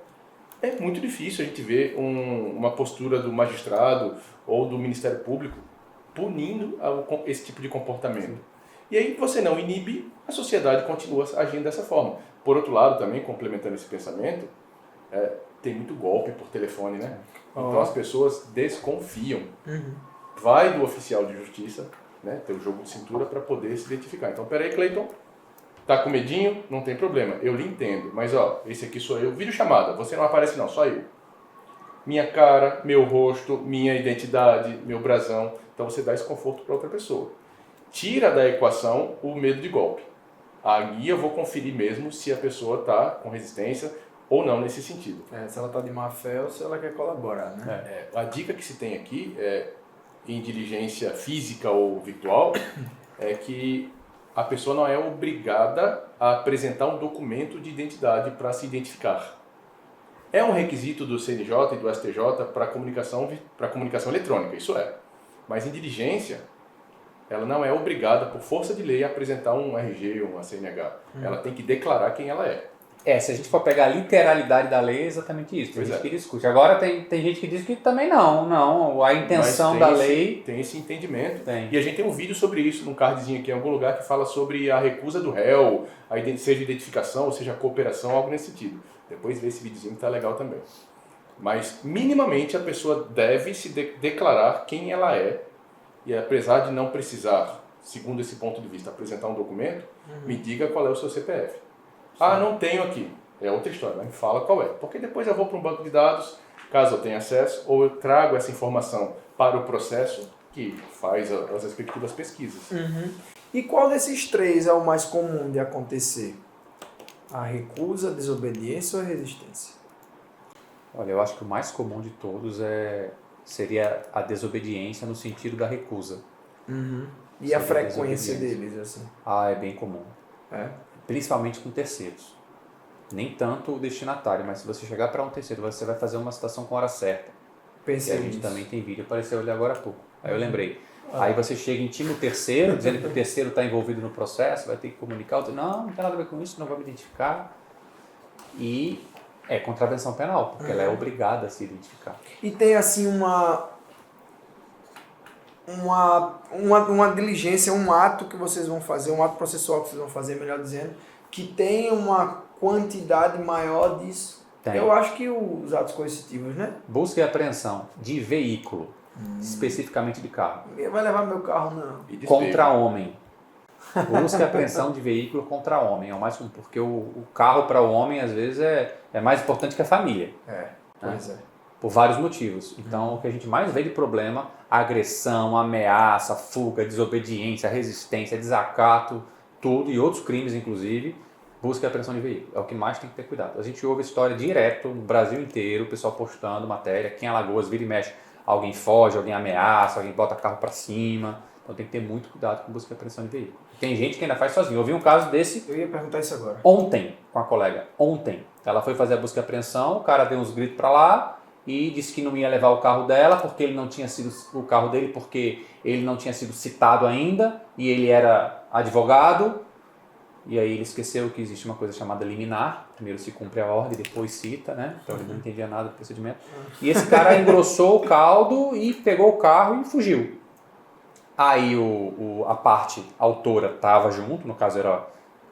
É muito difícil a gente ver uma postura do magistrado ou do Ministério Público punindo esse tipo de comportamento. E aí você não inibe, a sociedade continua agindo dessa forma. Por outro lado, também, complementando esse pensamento, tem muito golpe por telefone, né? Então as pessoas desconfiam. Vai do oficial de justiça, né, ter o jogo de cintura para poder se identificar. Então, peraí, Cleiton, tá com medinho? Não tem problema, eu lhe entendo. Mas, esse aqui sou eu. Videochamada, você não aparece não, só eu. Minha cara, meu rosto, minha identidade, meu brasão. Então, você dá esse conforto para outra pessoa. Tira da equação o medo de golpe. Aí eu vou conferir mesmo se a pessoa está com resistência ou não nesse sentido. Se ela está de má fé ou se ela quer colaborar, né? A dica que se tem aqui em diligência física ou virtual é que a pessoa não é obrigada a apresentar um documento de identidade para se identificar. É um requisito do CNJ e do STJ para comunicação eletrônica, isso é. Mas em diligência, ela não é obrigada, por força de lei, a apresentar um RG ou uma CNH. Ela tem que declarar quem ela é. Se a gente for pegar a literalidade da lei, é exatamente isso. Tem gente que discute. Agora tem gente que diz que também não. A intenção da lei... Tem esse entendimento. Tem. E a gente tem um vídeo sobre isso, num cardzinho aqui em algum lugar, que fala sobre a recusa do réu, seja identificação, ou seja cooperação, algo nesse sentido. Depois vê esse videozinho que tá legal também. Mas, minimamente, a pessoa deve se declarar quem ela é, e apesar de não precisar, segundo esse ponto de vista, apresentar um documento, me diga qual é o seu CPF. Não tenho aqui. É outra história, mas me fala qual é. Porque depois eu vou para um banco de dados, caso eu tenha acesso, ou eu trago essa informação para o processo que faz as respectivas pesquisas. E qual desses três é o mais comum de acontecer? A recusa, a desobediência ou a resistência? Olha, eu acho que o mais comum de todos seria a desobediência no sentido da recusa. E a frequência deles, assim? É bem comum. Principalmente com terceiros. Nem tanto o destinatário, mas se você chegar para um terceiro, você vai fazer uma citação com hora certa. Pensei a gente nisso. também tem vídeo, apareceu ali agora há pouco. Aí eu lembrei. Aí você chega, intima o terceiro, dizendo que o terceiro está envolvido no processo, vai ter que comunicar, outro, não tem nada a ver com isso, não vai me identificar. E é contravenção penal, porque ela é obrigada a se identificar. E tem assim uma diligência, um ato que vocês vão fazer, um ato processual que vocês vão fazer, melhor dizendo, que tem uma quantidade maior disso. Tem. Eu acho que os atos coercitivos, né? Busca e apreensão de veículo, especificamente de carro. Ninguém vai levar meu carro, não. Contra homem. Busca e apreensão de veículo contra homem. É o mais comum, porque o carro para o homem, às vezes, é mais importante que a família. Pois é. Por vários motivos. Então, o que a gente mais vê de problema, agressão, ameaça, fuga, desobediência, resistência, desacato, tudo, e outros crimes, inclusive, busca e apreensão de veículo. É o que mais tem que ter cuidado. A gente ouve história direto no Brasil inteiro, o pessoal postando matéria. Aqui em Alagoas, vira e mexe, alguém foge, alguém ameaça, alguém bota carro para cima. Então tem que ter muito cuidado com busca e apreensão de veículo. Tem gente que ainda faz sozinho. Eu vi um caso desse Eu ia perguntar isso agora. ontem com a colega. Ontem. Ela foi fazer a busca e apreensão, o cara deu uns gritos para lá e disse que não ia levar o carro dela porque ele não tinha sido o carro dele porque ele não tinha sido citado ainda e ele era advogado. E aí ele esqueceu que existe uma coisa chamada liminar. Primeiro se cumpre a ordem, depois cita, né? Então ele não entendia nada do procedimento. E esse cara engrossou o caldo e pegou o carro e fugiu. Aí a parte autora estava junto, no caso era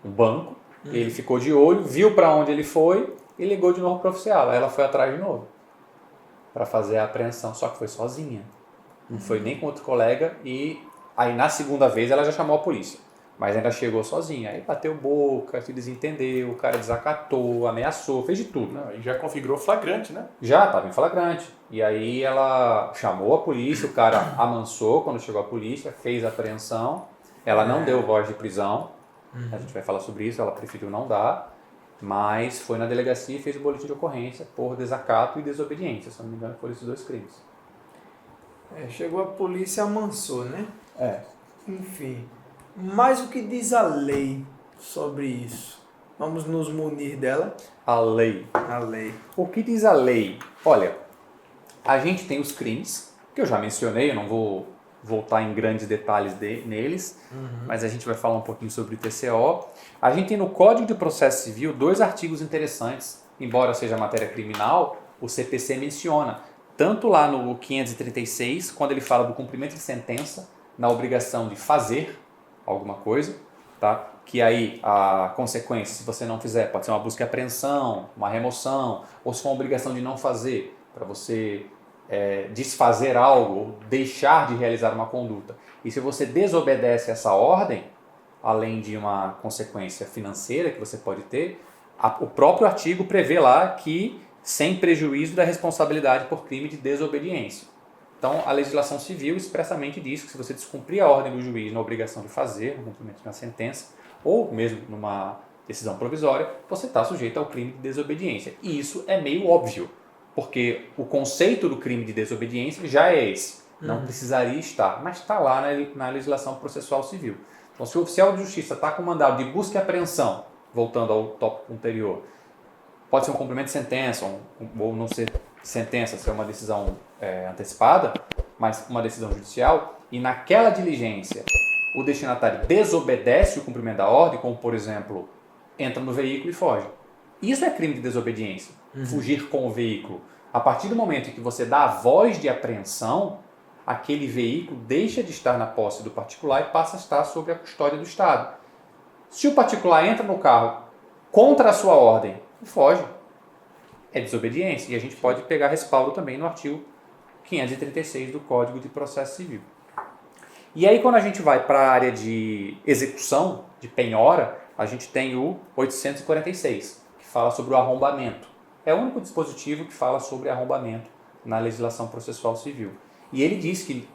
um banco. Ele ficou de olho, viu para onde ele foi e ligou de novo para o oficial. Aí ela foi atrás de novo para fazer a apreensão, só que foi sozinha. Não foi nem com outro colega e aí na segunda vez ela já chamou a polícia. Mas ainda chegou sozinha. Aí bateu boca, se desentendeu, o cara desacatou, ameaçou, fez de tudo. Não, e já configurou flagrante, né? Já estava em flagrante. E aí ela chamou a polícia, o cara amansou quando chegou a polícia, fez a apreensão. Ela não deu voz de prisão. A gente vai falar sobre isso, ela preferiu não dar. Mas foi na delegacia e fez o boletim de ocorrência por desacato e desobediência. Se não me engano, foram esses dois crimes. Chegou a polícia, amansou, né? É. Enfim. Mas o que diz a lei sobre isso? Vamos nos munir dela? A lei. A lei. O que diz a lei? Olha, a gente tem os crimes, que eu já mencionei, eu não vou voltar em grandes detalhes neles, mas a gente vai falar um pouquinho sobre o TCO. A gente tem no Código de Processo Civil 2 artigos interessantes, embora seja matéria criminal, o CPC menciona, tanto lá no 536, quando ele fala do cumprimento de sentença, na obrigação de fazer alguma coisa, tá? Que aí a consequência, se você não fizer, pode ser uma busca e apreensão, uma remoção, ou se for uma obrigação de não fazer, para você desfazer algo, ou deixar de realizar uma conduta. E se você desobedece essa ordem, além de uma consequência financeira que você pode ter, o próprio artigo prevê lá que sem prejuízo da responsabilidade por crime de desobediência. Então, a legislação civil expressamente diz que se você descumprir a ordem do juiz na obrigação de fazer, no cumprimento de uma sentença, ou mesmo numa decisão provisória, você está sujeito ao crime de desobediência. E isso é meio óbvio, porque o conceito do crime de desobediência já é esse. Não precisaria estar, mas está lá na legislação processual civil. Então, se o oficial de justiça está com mandado de busca e apreensão, voltando ao tópico anterior, pode ser um cumprimento de sentença, ou não ser sentença, ser uma decisão antecipada, mas uma decisão judicial, e naquela diligência o destinatário desobedece o cumprimento da ordem, como por exemplo, entra no veículo e foge. Isso é crime de desobediência, fugir com o veículo. A partir do momento em que você dá a voz de apreensão, aquele veículo deixa de estar na posse do particular e passa a estar sob a custódia do Estado. Se o particular entra no carro contra a sua ordem e foge, é desobediência. E a gente pode pegar respaldo também no artigo 536 do Código de Processo Civil. E aí, quando a gente vai para a área de execução, de penhora, a gente tem o 846, que fala sobre o arrombamento. É o único dispositivo que fala sobre arrombamento na legislação processual civil. E ele diz que,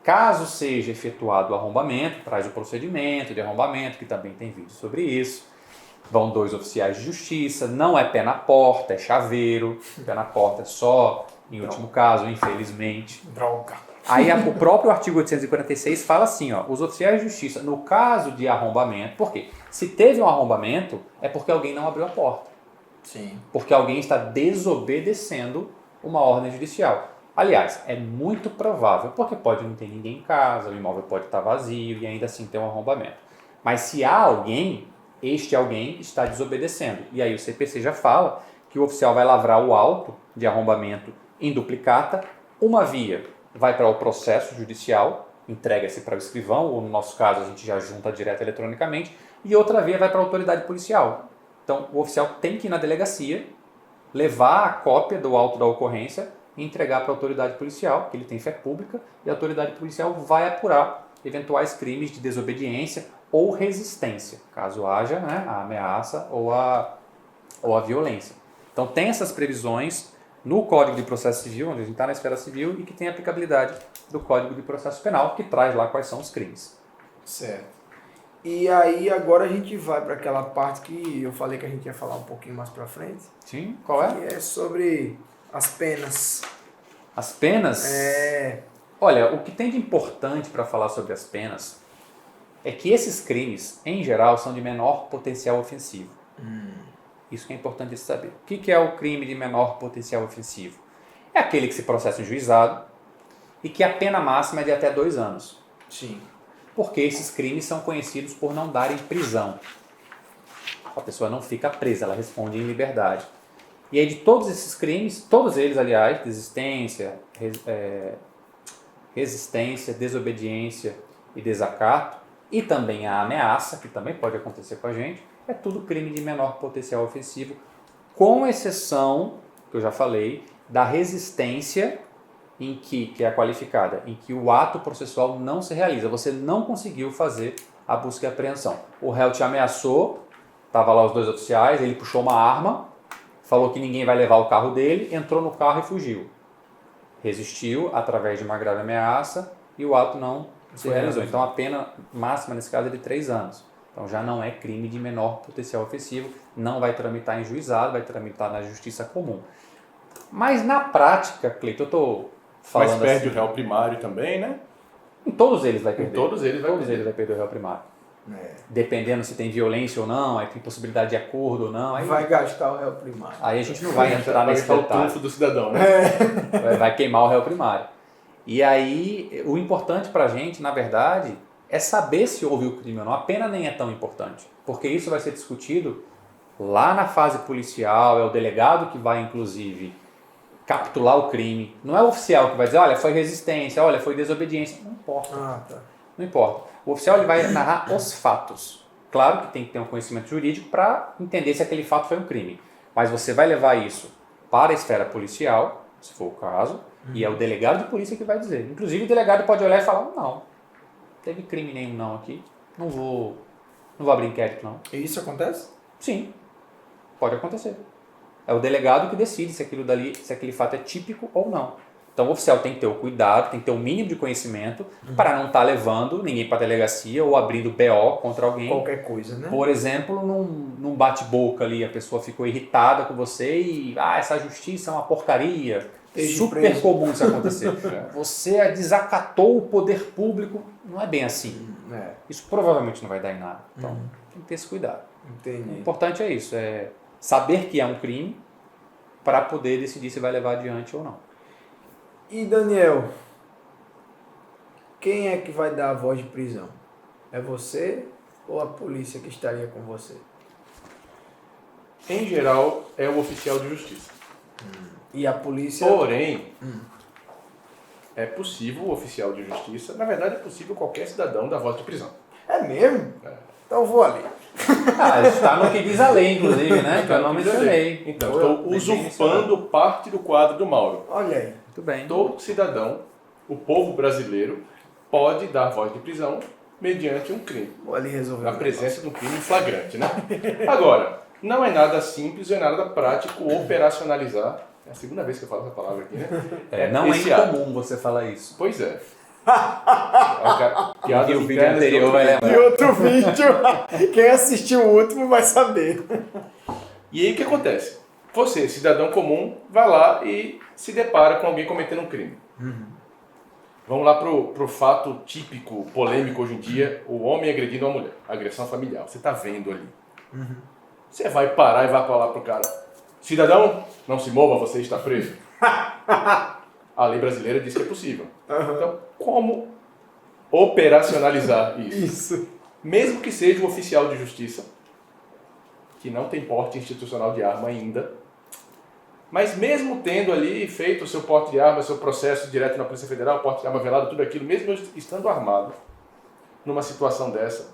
caso seja efetuado o arrombamento, traz o procedimento de arrombamento, que também tem vídeo sobre isso. Vão 2 oficiais de justiça, não é pé na porta, é chaveiro. Pé na porta é só, em último caso, infelizmente. Droga. Aí o próprio artigo 846 fala assim, ó, os oficiais de justiça, no caso de arrombamento, por quê? Se teve um arrombamento, é porque alguém não abriu a porta. Sim. Porque alguém está desobedecendo uma ordem judicial. Aliás, é muito provável, porque pode não ter ninguém em casa, o imóvel pode estar vazio e ainda assim ter um arrombamento. Mas se há alguém, este alguém está desobedecendo. E aí o CPC já fala que o oficial vai lavrar o auto de arrombamento em duplicata. Uma via vai para o processo judicial, entrega-se para o escrivão, ou no nosso caso a gente já junta direto eletronicamente, e outra via vai para a autoridade policial. Então o oficial tem que ir na delegacia, levar a cópia do auto da ocorrência e entregar para a autoridade policial, que ele tem fé pública, e a autoridade policial vai apurar eventuais crimes de desobediência ou resistência, caso haja a ameaça ou a violência. Então tem essas previsões no Código de Processo Civil, onde a gente está na esfera civil, e que tem aplicabilidade do Código de Processo Penal, que traz lá quais são os crimes. Certo. E aí agora a gente vai para aquela parte que eu falei que a gente ia falar um pouquinho mais para frente, Sim, qual é? que é sobre as penas. As penas? É, Olha, o que tem de importante para falar sobre as penas é que esses crimes, em geral, são de menor potencial ofensivo. Isso que é importante de saber. O que é o crime de menor potencial ofensivo? É aquele que se processa em juizado e que a pena máxima é de até 2 anos. sim. Porque esses crimes são conhecidos por não darem prisão. A pessoa não fica presa, ela responde em liberdade. E aí de todos esses crimes, todos eles, aliás, resistência, desobediência e desacato, e também a ameaça, que também pode acontecer com a gente, é tudo crime de menor potencial ofensivo, com exceção, que eu já falei, da resistência que é a qualificada, em que o ato processual não se realiza. Você não conseguiu fazer a busca e apreensão. O réu te ameaçou, estava lá os 2 oficiais, ele puxou uma arma, falou que ninguém vai levar o carro dele, entrou no carro e fugiu. Resistiu através de uma grave ameaça e o ato não se realizou. Então a pena máxima nesse caso é de 3 anos. Então já não é crime de menor potencial ofensivo, não vai tramitar em juizado, vai tramitar na justiça comum. Mas na prática, Cleiton, eu estou falando Mas perde assim, o réu primário também, né? em todos eles vai perder. Em todos eles vai perder. eles vai perder o réu primário. É. Dependendo se tem violência ou não, aí tem possibilidade de acordo ou não. Aí, Vai gastar o réu primário. aí a gente não vai entrar Vai nesse gastar o detalhe. trunfo do cidadão, né? Vai queimar o réu primário. E aí, o importante pra gente, na verdade, é saber se houve o crime ou não. A pena nem é tão importante, porque isso vai ser discutido lá na fase policial, é o delegado que vai, inclusive, capitular o crime. Não é o oficial que vai dizer, olha, foi resistência, olha, foi desobediência. Não importa. Ah, tá. Não importa. O oficial ele vai narrar os fatos. Claro que tem que ter um conhecimento jurídico para entender se aquele fato foi um crime. Mas você vai levar isso para a esfera policial, se for o caso, e é o delegado de polícia que vai dizer. Inclusive o delegado pode olhar e falar, não teve crime nenhum não aqui, não vou abrir inquérito não. E isso acontece? Sim, pode acontecer. É o delegado que decide se aquele fato é típico ou não. Então o oficial tem que ter o cuidado, tem que ter o mínimo de conhecimento para não estar levando ninguém para a delegacia ou abrindo BO contra alguém. Qualquer coisa, né? Por exemplo, num bate-boca ali, a pessoa ficou irritada com você e essa justiça é uma porcaria. Esteja Super preso. comum isso acontecer. Você desacatou o poder público, não é bem assim. É, Isso provavelmente não vai dar em nada. Então tem que ter esse cuidado. O entendi. importante é isso, é saber que é um crime para poder decidir se vai levar adiante ou não. E Daniel, quem é que vai dar a voz de prisão? É você ou a polícia que estaria com você? Em geral, é o oficial de justiça. E a polícia... Porém, é possível o oficial de justiça, na verdade é possível qualquer cidadão dar voz de prisão. É mesmo? É. Então vou ali. Está no que diz a lei, inclusive, né? Que eu não mencionei. Então, Eu estou usurpando parte do quadro do Mauro. Olha aí. Muito bem. Todo cidadão, o povo brasileiro, pode dar voz de prisão mediante um crime. Vou ali resolver. Na o presença de um crime flagrante, né? Agora, não é nada simples, não é nada prático operacionalizar. É a segunda vez que eu falo essa palavra aqui, né? Não Esse é ato. incomum você falar isso. Pois é. Porque o vídeo anterior vai negócio. E lembrar. outro vídeo, quem assistiu o último vai saber. E aí o que acontece? Você, cidadão comum, vai lá e se depara com alguém cometendo um crime. Vamos lá pro fato típico, polêmico hoje em dia, o homem agredindo uma mulher, agressão familiar. Você está vendo ali. Você vai parar e vai falar pro cara, cidadão, não se mova, você está preso. A lei brasileira diz que é possível. Então, como operacionalizar isso? Isso. Mesmo que seja um oficial de justiça, que não tem porte institucional de arma ainda, mas mesmo tendo ali feito o seu porte de arma, seu processo direto na Polícia Federal, porte de arma velado, tudo aquilo, mesmo estando armado, numa situação dessa,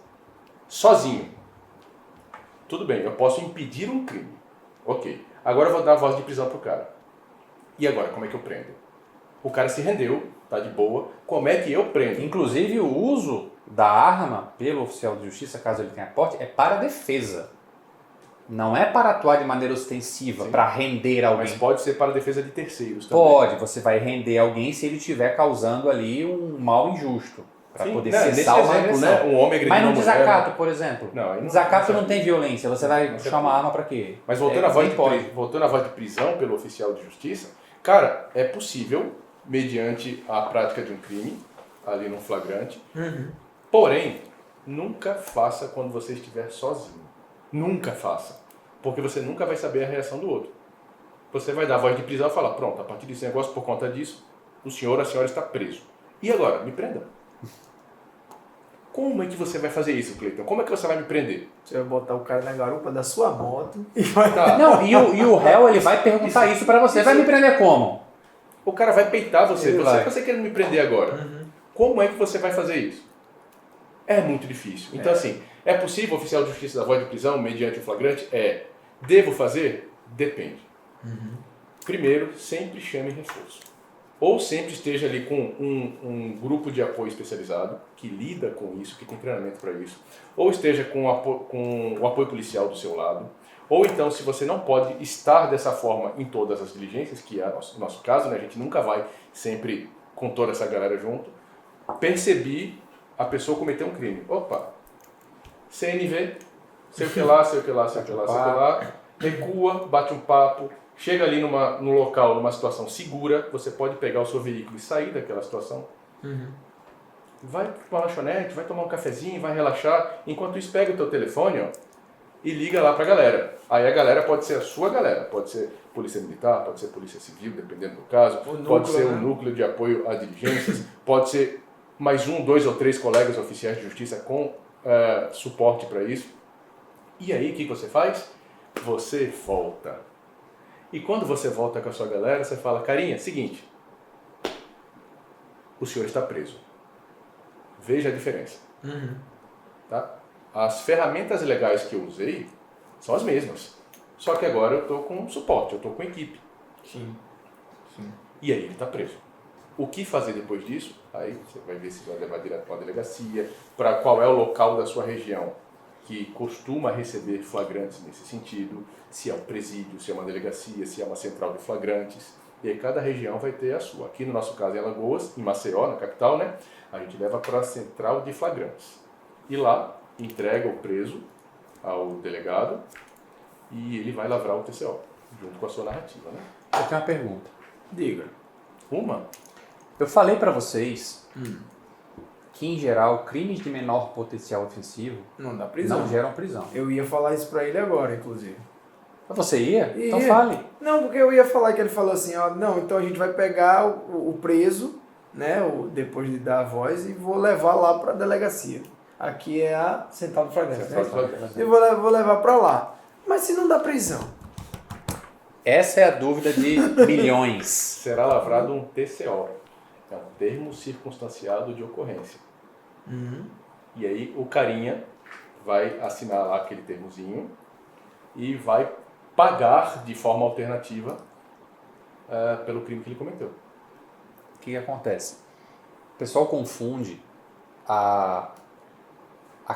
sozinho, tudo bem, eu posso impedir um crime. Ok. Agora eu vou dar a voz de prisão pro cara. E agora, como é que eu prendo? O cara se rendeu, tá de boa. Como é que eu prendo? Inclusive, o uso da arma pelo oficial de justiça, caso ele tenha porte, é para defesa. Não é para atuar de maneira ostensiva, Sim. para render alguém. Mas pode ser para a defesa de terceiros também. Pode, você vai render alguém se ele estiver causando ali um mal injusto. para poder nesse cessar uma exemplo, agressão. né? Um homem agredindo Mas no uma mulher, desacato, né? por exemplo. Não, aí não- Desacato não não tem violência. Você vai Não puxar uma arma para quê? Mas voltando, à voz nem de pode. voltando à voz de prisão pelo oficial de justiça, cara, é possível, mediante a prática de um crime, ali no flagrante, porém, nunca faça quando você estiver sozinho. Nunca faça. Porque você nunca vai saber a reação do outro. Você vai dar a voz de prisão e falar, pronto, a partir desse negócio, por conta disso, o senhor, a senhora está preso. E agora? Me prenda. Como é que você vai fazer isso, Cleiton? Como é que você vai me prender? Você vai botar o cara na garupa da sua moto e vai... Tá. Não, e o réu ele vai perguntar isso para você. Vai me prender como? O cara vai peitar você. Ele vai. Você quer me prender agora? Como é que você vai fazer isso? É muito difícil. Então, assim, é possível, oficial de justiça da voz de prisão, mediante o flagrante? Devo fazer? Depende. Primeiro, sempre chame reforço. Ou sempre esteja ali com um grupo de apoio especializado, que lida com isso, que tem treinamento para isso. Ou esteja com o apoio policial do seu lado. Ou então, se você não pode estar dessa forma em todas as diligências, que é o nosso caso, né? A gente nunca vai sempre com toda essa galera junto. Percebi a pessoa cometer um crime. Opa, CNV, sei o que lá, sei o que lá, sei o que lá, sei o que lá. Recua, bate um papo, chega ali no local, numa situação segura, você pode pegar o seu veículo e sair daquela situação. Vai para uma lanchonete, vai tomar um cafezinho, vai relaxar. Enquanto isso, pega o teu telefone, ó, e liga lá pra galera. Aí a galera pode ser a sua galera, pode ser polícia militar, pode ser polícia civil, dependendo do caso, pode ser um núcleo de apoio a diligências, pode ser mais 1, 2 ou 3 colegas oficiais de justiça com suporte para isso. E aí, o que você faz? Você volta. E quando você volta com a sua galera, você fala, carinha, seguinte, o senhor está preso. Veja a diferença. Tá? As ferramentas legais que eu usei são as mesmas. Só que agora eu estou com suporte, eu estou com equipe. Sim. E aí ele está preso. O que fazer depois disso? Aí você vai ver se vai levar direto para uma delegacia, para qual é o local da sua região que costuma receber flagrantes nesse sentido, se é um presídio, se é uma delegacia, se é uma central de flagrantes. E aí cada região vai ter a sua. Aqui no nosso caso em Alagoas, em Maceió, na capital, né? A gente leva para a central de flagrantes. E lá entrega o preso ao delegado e ele vai lavrar o TCO, junto com a sua narrativa, né? Eu tenho uma pergunta. Diga. Uma? Eu falei para vocês que, em geral, crimes de menor potencial ofensivo Não dá prisão. não geram prisão. Eu ia falar isso pra ele agora, inclusive. Você ia? Então Ia. fale. Não, porque eu ia falar que ele falou assim, ó, não, então a gente vai pegar o preso, né, depois de dar a voz, e vou levar lá pra delegacia. Aqui é a central de flagrante, Central de né? flagrantes. Eu vou levar pra lá. Mas se não dá prisão? Essa é a dúvida de milhões. Será lavrado um TCO. É um termo circunstanciado de ocorrência. E aí o carinha vai assinar lá aquele termozinho e vai pagar de forma alternativa pelo crime que ele cometeu. O que acontece? O pessoal confunde a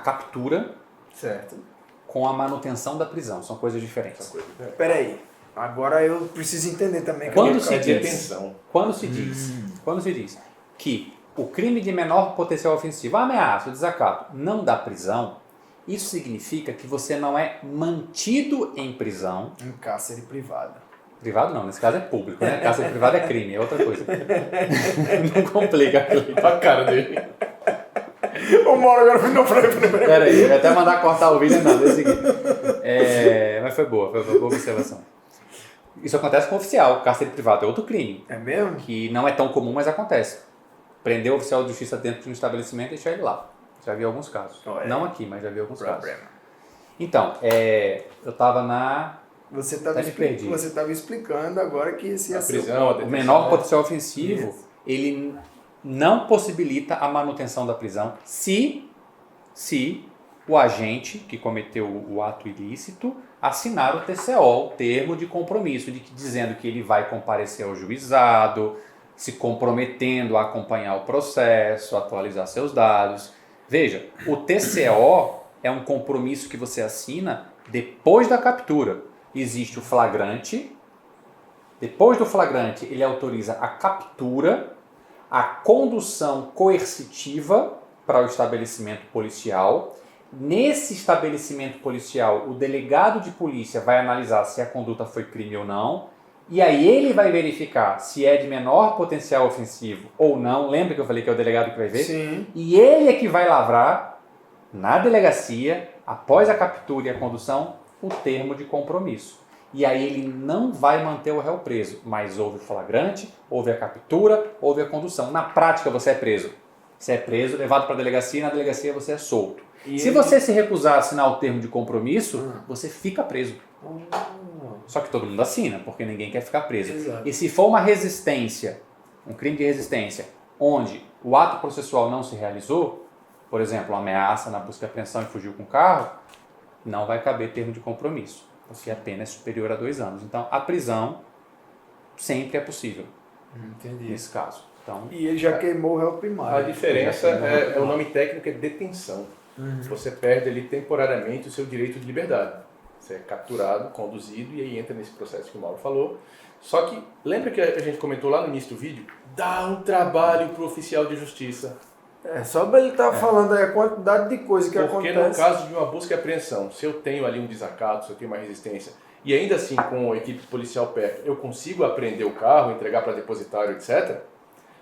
captura Certo. com a manutenção da prisão. São coisas Essa diferentes. coisa diferente. Peraí, agora eu preciso entender também. que Quando eu- se É diz, detenção. quando se diz que o crime de menor potencial ofensivo, a ameaça, o desacato, não dá prisão, isso significa que você não é mantido em prisão. Um cárcere privado. Privado não, nesse caso é público, né? Cárcere privado é crime, é outra coisa. Não complica. A cara dele. O Mauro agora foi não peraí. Pera aí, eu ia até mandar cortar o vídeo, não, é o seguinte. Mas foi boa observação. Isso acontece com o oficial, cárcere privado é outro crime, É mesmo? que não é tão comum, mas acontece. Prender o oficial de justiça dentro de um estabelecimento e deixar ele lá. Já vi alguns casos. Oh, é. Não aqui, mas já vi alguns casos. Problema. Então, eu estava na... Você estava me perdi. explicando agora que esse ia A ser prisão, a O detenção. menor né? potencial ofensivo, ele não possibilita a manutenção da prisão se o agente que cometeu o ato ilícito assinar o TCO, o termo de compromisso, dizendo que ele vai comparecer ao juizado, se comprometendo a acompanhar o processo, atualizar seus dados. Veja, o TCO é um compromisso que você assina depois da captura. Existe o flagrante. Depois do flagrante, ele autoriza a captura, a condução coercitiva para o estabelecimento policial. Nesse estabelecimento policial, o delegado de polícia vai analisar se a conduta foi crime ou não. E aí ele vai verificar se é de menor potencial ofensivo ou não. Lembra que eu falei que é o delegado que vai ver? Sim. E ele é que vai lavrar na delegacia, após a captura e a condução, o termo de compromisso. E aí ele não vai manter o réu preso, mas houve o flagrante, houve a captura, houve a condução. Na prática você é preso. Você é preso, levado para a delegacia e na delegacia você é solto. Se você se recusar a assinar o termo de compromisso, você fica preso. Só que todo mundo assina, porque ninguém quer ficar preso. Exato. E se for uma resistência, um crime de resistência, onde o ato processual não se realizou, por exemplo, uma ameaça na busca e apreensão e fugiu com o carro, não vai caber termo de compromisso, porque a pena é superior a 2 anos. Então, a prisão sempre é possível Entendi. nesse caso. Então, E ele já queimou o réu primário. A diferença é o nome técnico é detenção. Você perde ali temporariamente o seu direito de liberdade. Você é capturado, conduzido e aí entra nesse processo que o Mauro falou. Só que, lembra que a gente comentou lá no início do vídeo? Dá um trabalho para o oficial de justiça. Só pra ele estar falando aí a quantidade de coisa que Porque acontece. no caso de uma busca e apreensão, se eu tenho ali um desacato, se eu tenho uma resistência, e ainda assim com a equipe policial perto, eu consigo apreender o carro, entregar para depositário, etc.,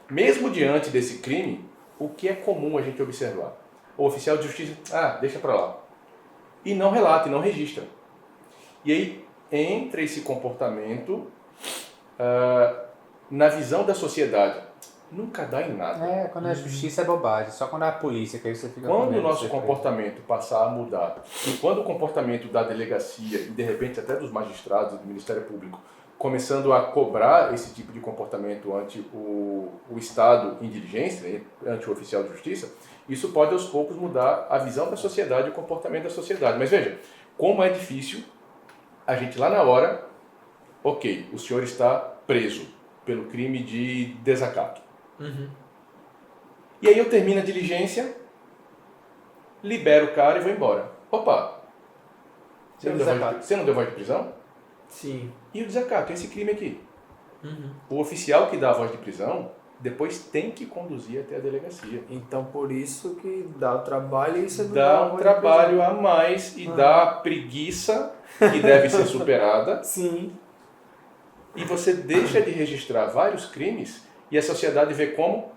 mesmo diante desse crime, o que é comum a gente observar? O oficial de justiça, deixa para lá. E não relata, e não registra. E aí entra esse comportamento na visão da sociedade. Nunca dá em nada. quando é justiça é bobagem, só quando é a polícia, que aí você fica com Quando medo o nosso de ser comportamento passar a mudar, e quando o comportamento da delegacia, e de repente até dos magistrados e do Ministério Público, começando a cobrar esse tipo de comportamento ante o Estado em diligência, né, ante o oficial de justiça, isso pode aos poucos mudar a visão da sociedade e o comportamento da sociedade. Mas veja, como é difícil a gente lá na hora, ok, o senhor está preso pelo crime de desacato. E aí eu termino a diligência, libero o cara e vou embora. Opa! Você não deu voz de prisão? Sim. E o desacato, esse crime aqui. O oficial que dá a voz de prisão, depois tem que conduzir até a delegacia. Então por isso que dá o trabalho e isso não Dá uma um voz de trabalho a mais e dá a preguiça que deve ser superada. prisão. Sim. E você deixa de registrar vários crimes e a sociedade vê como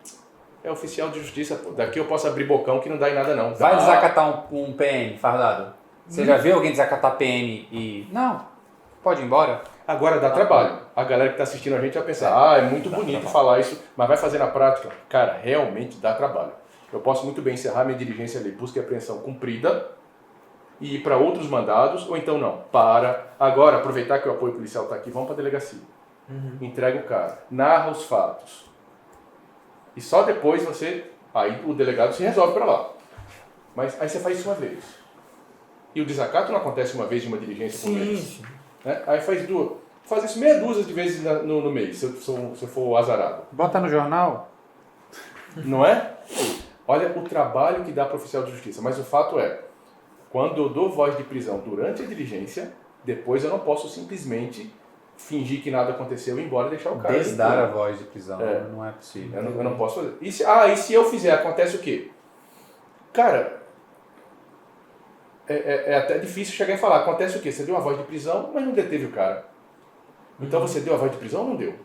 é oficial de justiça. Pô, daqui eu posso abrir bocão que não dá em nada não. Vai desacatar um PM fardado? Você já viu alguém desacatar PM e... Não, pode ir embora? Agora dá trabalho. A galera que está assistindo a gente vai pensar, é muito bonito falar isso, mas vai fazer na prática? Cara, realmente dá trabalho. Eu posso muito bem encerrar minha diligência ali, busca e apreensão cumprida, e ir para outros mandados, ou então não. Agora, aproveitar que o apoio policial está aqui, vamos para a delegacia. Entrega o cara, narra os fatos. E só depois aí o delegado se resolve para lá. Mas aí você faz isso uma vez. E o desacato não acontece uma vez de uma diligência por mês. Né? Aí faz duas. Faz isso meia dúzia de vezes no mês, se eu for azarado. Bota no jornal. Não é? Olha o trabalho que dá para o oficial de justiça. Mas o fato é, quando eu dou voz de prisão durante a diligência, depois eu não posso simplesmente fingir que nada aconteceu e ir embora e deixar o cara. Desdar a voz de prisão, não é possível. Eu não posso fazer. E se eu fizer, acontece o quê? Cara, é até difícil chegar e falar. Acontece o quê? Você deu uma voz de prisão, mas não deteve o cara. Então você deu a voz de prisão ou não deu?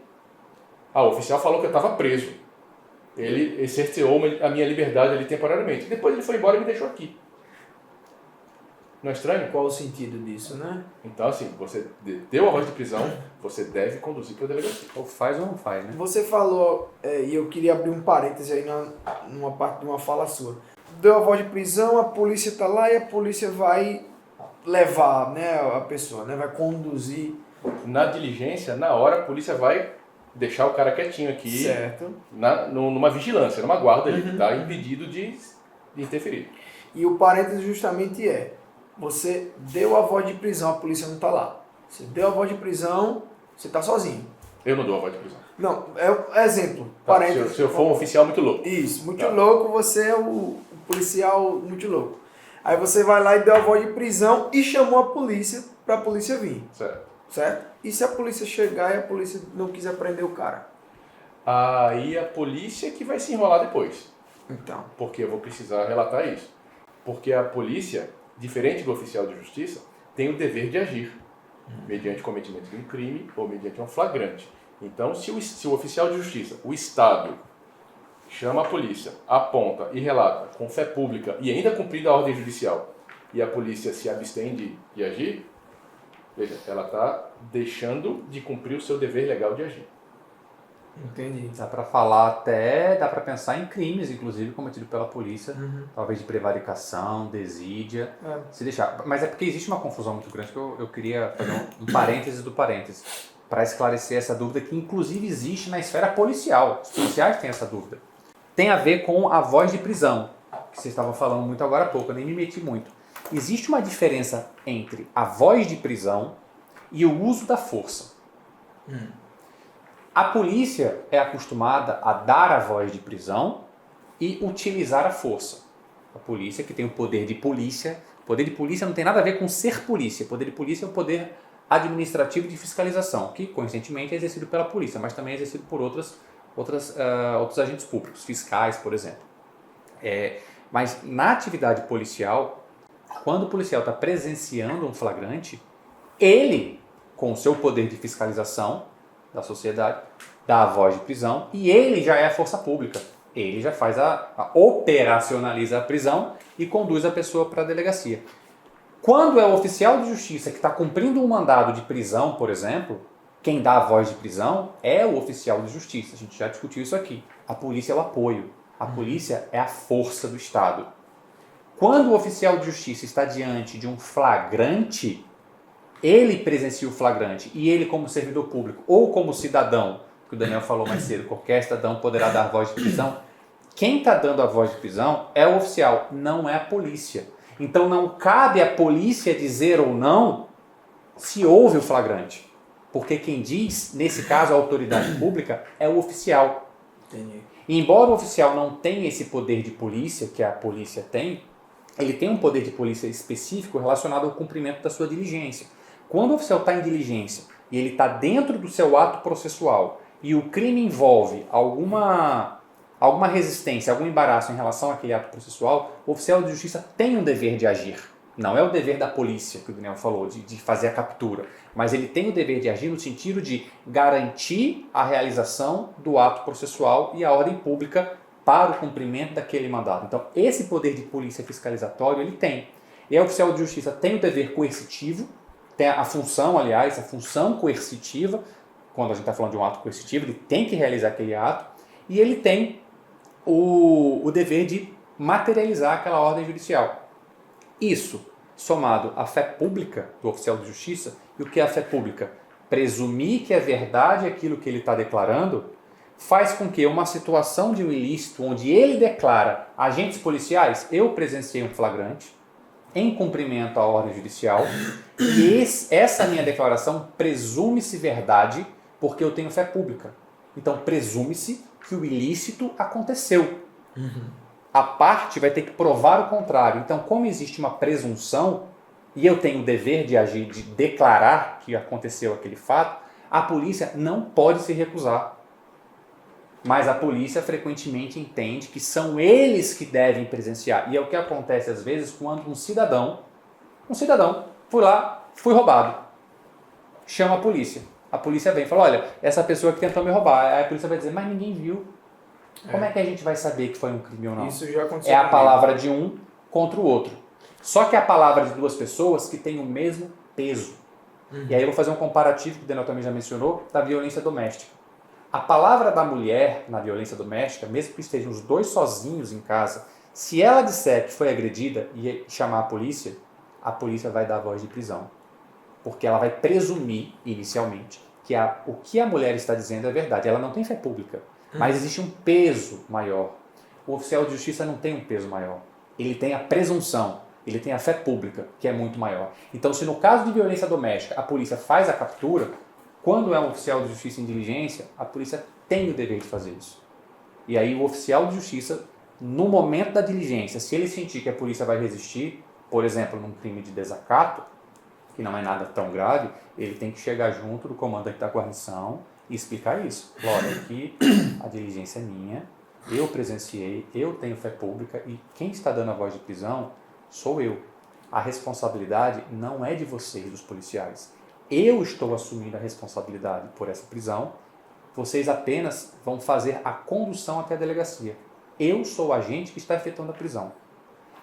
O oficial falou que eu estava preso. Ele cerceou a minha liberdade ali temporariamente. Depois ele foi embora e me deixou aqui. Não é estranho? Qual o sentido disso, né? Então, assim, você deu a voz de prisão, você deve conduzir para a delegacia. Ou faz ou não faz, né? Você falou, e eu queria abrir um parêntese aí numa parte de uma fala sua. Deu a voz de prisão, a polícia está lá e a polícia vai levar, né, a pessoa, né, vai conduzir. Na diligência, na hora, a polícia vai deixar o cara quietinho aqui, certo, numa vigilância, numa guarda ali, tá impedido de interferir. E o parêntese justamente você deu a voz de prisão, a polícia não está lá. Você deu a voz de prisão, você está sozinho. Eu não dou a voz de prisão. Não, exemplo, Tá, parêntese. se eu for um oficial muito louco. Isso, muito Tá. louco, você é o policial muito louco. Aí você vai lá e deu a voz de prisão e chamou a polícia para a polícia vir. Certo? E se a polícia chegar e a polícia não quiser prender o cara? Aí a polícia que vai se enrolar depois. Então. Porque eu vou precisar relatar isso. Porque a polícia, diferente do oficial de justiça, tem o dever de agir mediante o cometimento de um crime ou mediante um flagrante. Então, se o oficial de justiça, o Estado, chama a polícia, aponta e relata com fé pública e ainda cumprida a ordem judicial, e a polícia se abstém de agir, veja, ela está deixando de cumprir o seu dever legal de agir. Entendi. Dá para falar até, dá para pensar em crimes, inclusive, cometidos pela polícia, talvez de prevaricação, desídia, se deixar. Mas é porque existe uma confusão muito grande que eu queria fazer um parênteses do parênteses, para esclarecer essa dúvida que inclusive existe na esfera policial. Os policiais têm essa dúvida. Tem a ver com a voz de prisão, que vocês estavam falando muito agora há pouco, eu nem me meti muito. Existe uma diferença entre a voz de prisão e o uso da força. A polícia é acostumada a dar a voz de prisão e utilizar a força. A polícia, que tem o poder de polícia. O poder de polícia não tem nada a ver com ser polícia. O poder de polícia é o poder administrativo de fiscalização, que, coincidentemente, é exercido pela polícia, mas também é exercido por outros agentes públicos, fiscais, por exemplo. Mas na atividade policial, quando o policial está presenciando um flagrante, ele, com o seu poder de fiscalização da sociedade, dá a voz de prisão e ele já é a força pública. Ele já faz operacionaliza a prisão e conduz a pessoa para a delegacia. Quando é o oficial de justiça que está cumprindo um mandado de prisão, por exemplo, quem dá a voz de prisão é o oficial de justiça. A gente já discutiu isso aqui. A polícia é o apoio. A polícia é a força do Estado. Quando o oficial de justiça está diante de um flagrante, ele presencia o flagrante e ele, como servidor público ou como cidadão, que o Daniel falou mais cedo, qualquer cidadão poderá dar voz de prisão. Quem está dando a voz de prisão é o oficial, não é a polícia. Então não cabe à polícia dizer ou não se houve o flagrante. Porque quem diz, nesse caso a autoridade pública, é o oficial. Entendi. E embora o oficial não tenha esse poder de polícia que a polícia tem, ele tem um poder de polícia específico relacionado ao cumprimento da sua diligência. Quando o oficial está em diligência e ele está dentro do seu ato processual e o crime envolve alguma resistência, algum embaraço em relação àquele ato processual, o oficial de justiça tem um dever de agir. Não é o dever da polícia, que o Daniel falou, de fazer a captura, mas ele tem o dever de agir no sentido de garantir a realização do ato processual e a ordem pública para o cumprimento daquele mandato. Então, esse poder de polícia fiscalizatório ele tem. E o oficial de justiça tem o dever coercitivo, tem a função, aliás, a função coercitiva, quando a gente está falando de um ato coercitivo, ele tem que realizar aquele ato, e ele tem o dever de materializar aquela ordem judicial. Isso, somado à fé pública do oficial de justiça, e o que é a fé pública? Presumir que é verdade aquilo que ele está declarando, faz com que uma situação de um ilícito, onde ele declara agentes policiais, eu presenciei um flagrante, em cumprimento à ordem judicial, e essa minha declaração presume-se verdade porque eu tenho fé pública. Então, presume-se que o ilícito aconteceu. A parte vai ter que provar o contrário. Então, como existe uma presunção, e eu tenho o dever de agir, de declarar que aconteceu aquele fato, a polícia não pode se recusar. Mas a polícia frequentemente entende que são eles que devem presenciar. E é o que acontece às vezes quando um cidadão, fui roubado, chama a polícia. A polícia vem e fala, olha, essa pessoa que tentou me roubar. Aí a polícia vai dizer, mas ninguém viu. Como é que a gente vai saber que foi um crime ou não? Isso já aconteceu. É a palavra de um contra o outro. Só que é a palavra de duas pessoas que tem o mesmo peso. E aí eu vou fazer um comparativo, que o Daniel também já mencionou, da violência doméstica. A palavra da mulher na violência doméstica, mesmo que estejam os dois sozinhos em casa, se ela disser que foi agredida e chamar a polícia vai dar a voz de prisão. Porque ela vai presumir, inicialmente, que o que a mulher está dizendo é verdade. Ela não tem fé pública, mas existe um peso maior. O oficial de justiça não tem um peso maior. Ele tem a presunção, ele tem a fé pública, que é muito maior. Então, se no caso de violência doméstica a polícia faz a captura, quando é um oficial de justiça em diligência, a polícia tem o dever de fazer isso. E aí o oficial de justiça, no momento da diligência, se ele sentir que a polícia vai resistir, por exemplo, num crime de desacato, que não é nada tão grave, ele tem que chegar junto do comandante da guarnição e explicar isso. Olha, aqui a diligência é minha, eu presenciei, eu tenho fé pública e quem está dando a voz de prisão sou eu. A responsabilidade não é de vocês, dos policiais. Eu estou assumindo a responsabilidade por essa prisão, vocês apenas vão fazer a condução até a delegacia. Eu sou o agente que está efetuando a prisão.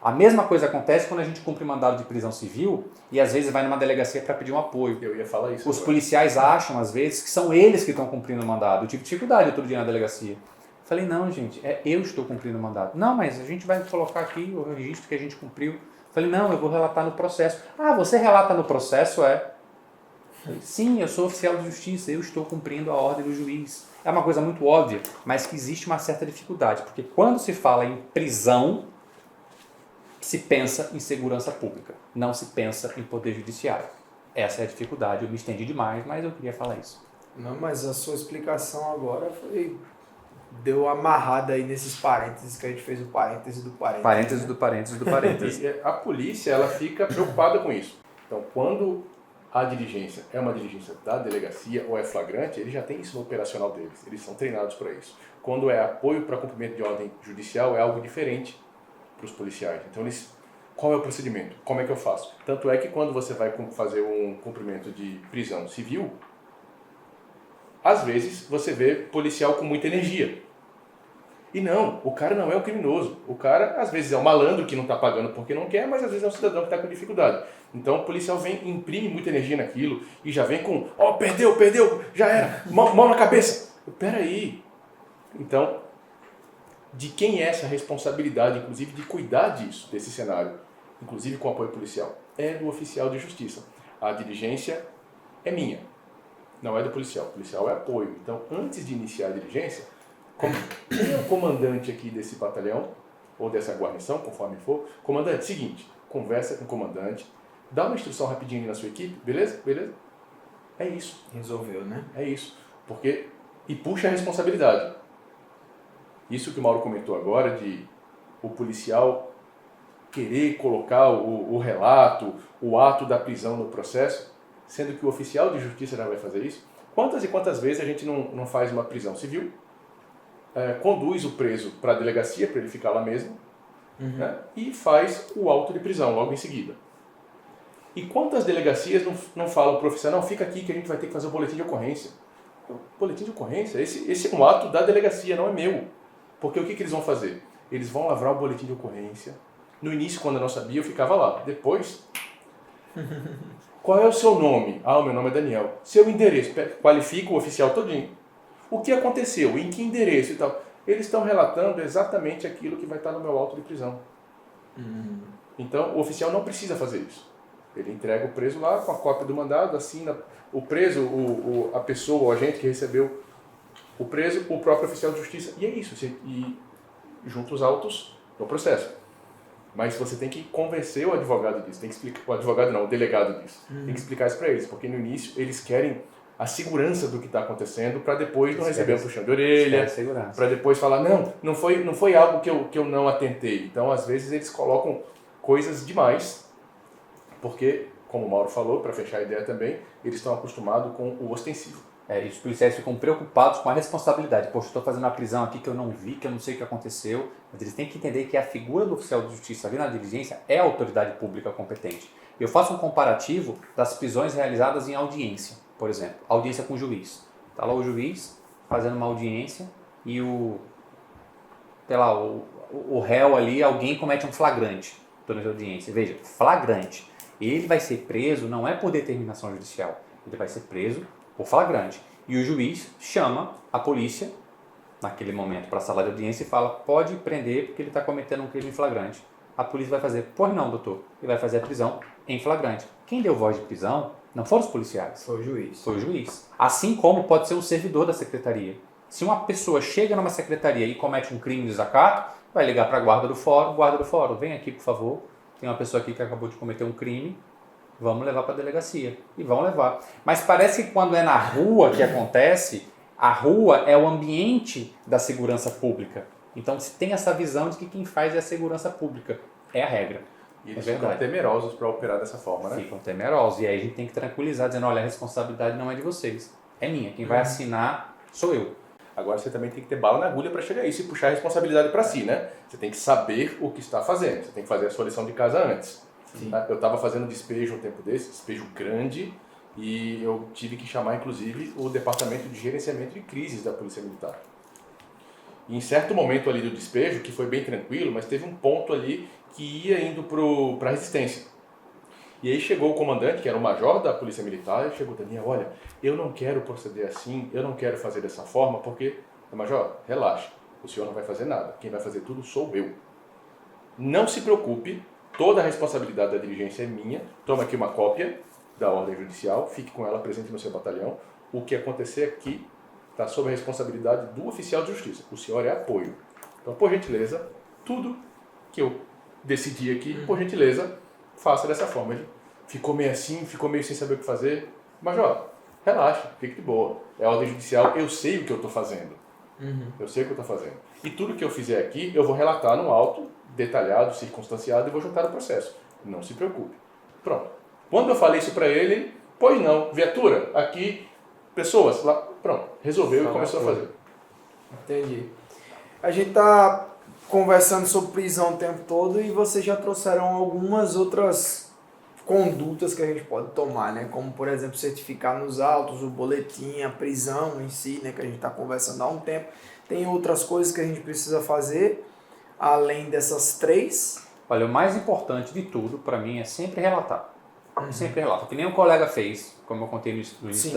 A mesma coisa acontece quando a gente cumpre mandado de prisão civil e às vezes vai numa delegacia para pedir um apoio. Eu ia falar isso. Os policiais acham, às vezes, que são eles que estão cumprindo o mandado. Eu tive dificuldade outro dia na delegacia. Falei, não, gente, eu estou cumprindo o mandado. Não, mas a gente vai colocar aqui o registro que a gente cumpriu. Falei, não, eu vou relatar no processo. Ah, você relata no processo, Falei, sim, eu sou oficial de justiça, eu estou cumprindo a ordem do juiz. É uma coisa muito óbvia, mas que existe uma certa dificuldade, porque quando se fala em prisão, se pensa em segurança pública, não se pensa em poder judiciário. Essa é a dificuldade, eu me estendi demais, mas eu queria falar isso. Não, mas a sua explicação agora deu amarrada aí nesses parênteses que a gente fez o parêntese do parêntese. Parêntese do parêntese do parêntese. E a polícia, ela fica preocupada com isso. Então, quando a diligência é uma diligência da delegacia ou é flagrante, eles já têm isso no operacional deles. Eles são treinados para isso. Quando é apoio para cumprimento de ordem judicial, é algo diferente para os policiais. Então, qual é o procedimento? Como é que eu faço? Tanto é que quando você vai fazer um cumprimento de prisão civil, às vezes você vê policial com muita energia. E não, o cara não é um criminoso. O cara, às vezes, é um malandro que não está pagando porque não quer, mas às vezes é um cidadão que está com dificuldade. Então o policial imprime muita energia naquilo e já vem com, perdeu, já era, mão na cabeça. Peraí. Então, de quem é essa responsabilidade, inclusive, de cuidar disso, desse cenário, inclusive com apoio policial? É do oficial de justiça. A diligência é minha, não é do policial. O policial é apoio. Então, antes de iniciar a diligência, quem é o comandante aqui desse batalhão, ou dessa guarnição, conforme for? Comandante, seguinte, conversa com o comandante, dá uma instrução rapidinho na sua equipe, beleza? Beleza? É isso. Resolveu, né? É isso. E puxa a responsabilidade. Isso que o Mauro comentou agora, de o policial querer colocar o relato, o ato da prisão no processo, sendo que o oficial de justiça já vai fazer isso. Quantas e quantas vezes a gente não faz uma prisão civil, conduz o preso para a delegacia, para ele ficar lá mesmo, né, e faz o auto de prisão logo em seguida. E quantas delegacias não falam para o oficial, não, fica aqui que a gente vai ter que fazer o boletim de ocorrência. O boletim de ocorrência, esse é um ato da delegacia, não é meu. Porque o que eles vão fazer? Eles vão lavrar o boletim de ocorrência. No início, quando eu não sabia, eu ficava lá. Depois, qual é o seu nome? Ah, o meu nome é Daniel. Seu endereço, qualifica o oficial todinho. O que aconteceu? Em que endereço e tal? Eles estão relatando exatamente aquilo que vai estar no meu auto de prisão. Então, o oficial não precisa fazer isso. Ele entrega o preso lá com a cópia do mandado, assina o preso, a pessoa, o agente que recebeu o preso, o próprio oficial de justiça. E é isso. E junta os autos no processo. Mas você tem que convencer o advogado disso. Tem que explicar, o advogado não, o delegado disso. Tem que explicar isso para eles. Porque no início eles querem a segurança do que está acontecendo para depois não receber um puxão de orelha. Para depois falar, não foi algo que eu não atentei. Então, às vezes, eles colocam coisas demais. Porque, como o Mauro falou, para fechar a ideia também, eles estão acostumados com o ostensivo. E os policiais ficam preocupados com a responsabilidade. Poxa, estou fazendo uma prisão aqui que eu não vi, que eu não sei o que aconteceu. Mas eles têm que entender que a figura do oficial de justiça ali na diligência é a autoridade pública competente. Eu faço um comparativo das prisões realizadas em audiência, por exemplo. Audiência com o juiz. Está lá o juiz fazendo uma audiência e o réu ali, alguém comete um flagrante durante a audiência. Veja, flagrante. Ele vai ser preso não é por determinação judicial. Ele vai ser preso por flagrante. E o juiz chama a polícia, naquele momento, para a sala de audiência e fala, pode prender porque ele está cometendo um crime em flagrante. A polícia vai fazer, pois não, doutor. Ele vai fazer a prisão em flagrante. Quem deu voz de prisão não foram os policiais. Foi o juiz. Foi o juiz. Assim como pode ser um servidor da secretaria. Se uma pessoa chega numa secretaria e comete um crime de desacato, vai ligar para a guarda do fórum, vem aqui, por favor. Tem uma pessoa aqui que acabou de cometer um crime, vamos levar para a delegacia. E vão levar. Mas parece que quando é na rua que acontece, a rua é o ambiente da segurança pública. Então se tem essa visão de que quem faz é a segurança pública. É a regra. E eles ficam temerosos para operar dessa forma, né? Ficam temerosos. E aí a gente tem que tranquilizar, dizendo, olha, a responsabilidade não é de vocês. É minha. Quem vai assinar sou eu. Agora você também tem que ter bala na agulha para chegar a isso e puxar a responsabilidade para si, né? Você tem que saber o que está fazendo, você tem que fazer a sua lição de casa antes. Tá? Eu estava fazendo despejo um tempo desse, despejo grande, e eu tive que chamar, inclusive, o Departamento de Gerenciamento de Crises da Polícia Militar. E em certo momento ali do despejo, que foi bem tranquilo, mas teve um ponto ali que ia indo para a resistência. E aí chegou o comandante, que era o major da Polícia Militar, e chegou, Daniel, olha, eu não quero proceder assim, eu não quero fazer dessa forma, porque, major, relaxa, o senhor não vai fazer nada, quem vai fazer tudo sou eu. Não se preocupe, toda a responsabilidade da diligência é minha, toma aqui uma cópia da ordem judicial, fique com ela presente no seu batalhão, o que acontecer aqui está sob a responsabilidade do oficial de justiça, o senhor é apoio. Então, por gentileza, tudo que eu decidi aqui, por gentileza, faça dessa forma. Ele ficou meio assim, ficou meio sem saber o que fazer. Major, relaxa, fique de boa. É a ordem judicial, eu sei o que eu estou fazendo. Eu sei o que eu estou fazendo. E tudo que eu fizer aqui, eu vou relatar no auto, detalhado, circunstanciado, e vou juntar no processo. Não se preocupe. Pronto. Quando eu falei isso para ele, pois não, viatura, aqui, pessoas, lá, pronto, resolveu e começou a fazer. Entendi. A gente tá conversando sobre prisão o tempo todo e vocês já trouxeram algumas outras condutas que a gente pode tomar, né? Como, por exemplo, certificar nos autos, o boletim, a prisão em si, né? Que a gente está conversando há um tempo. Tem outras coisas que a gente precisa fazer, além dessas 3? Olha, o mais importante de tudo, para mim, é sempre relatar. Sempre relata. Que nem um colega fez, como eu contei no início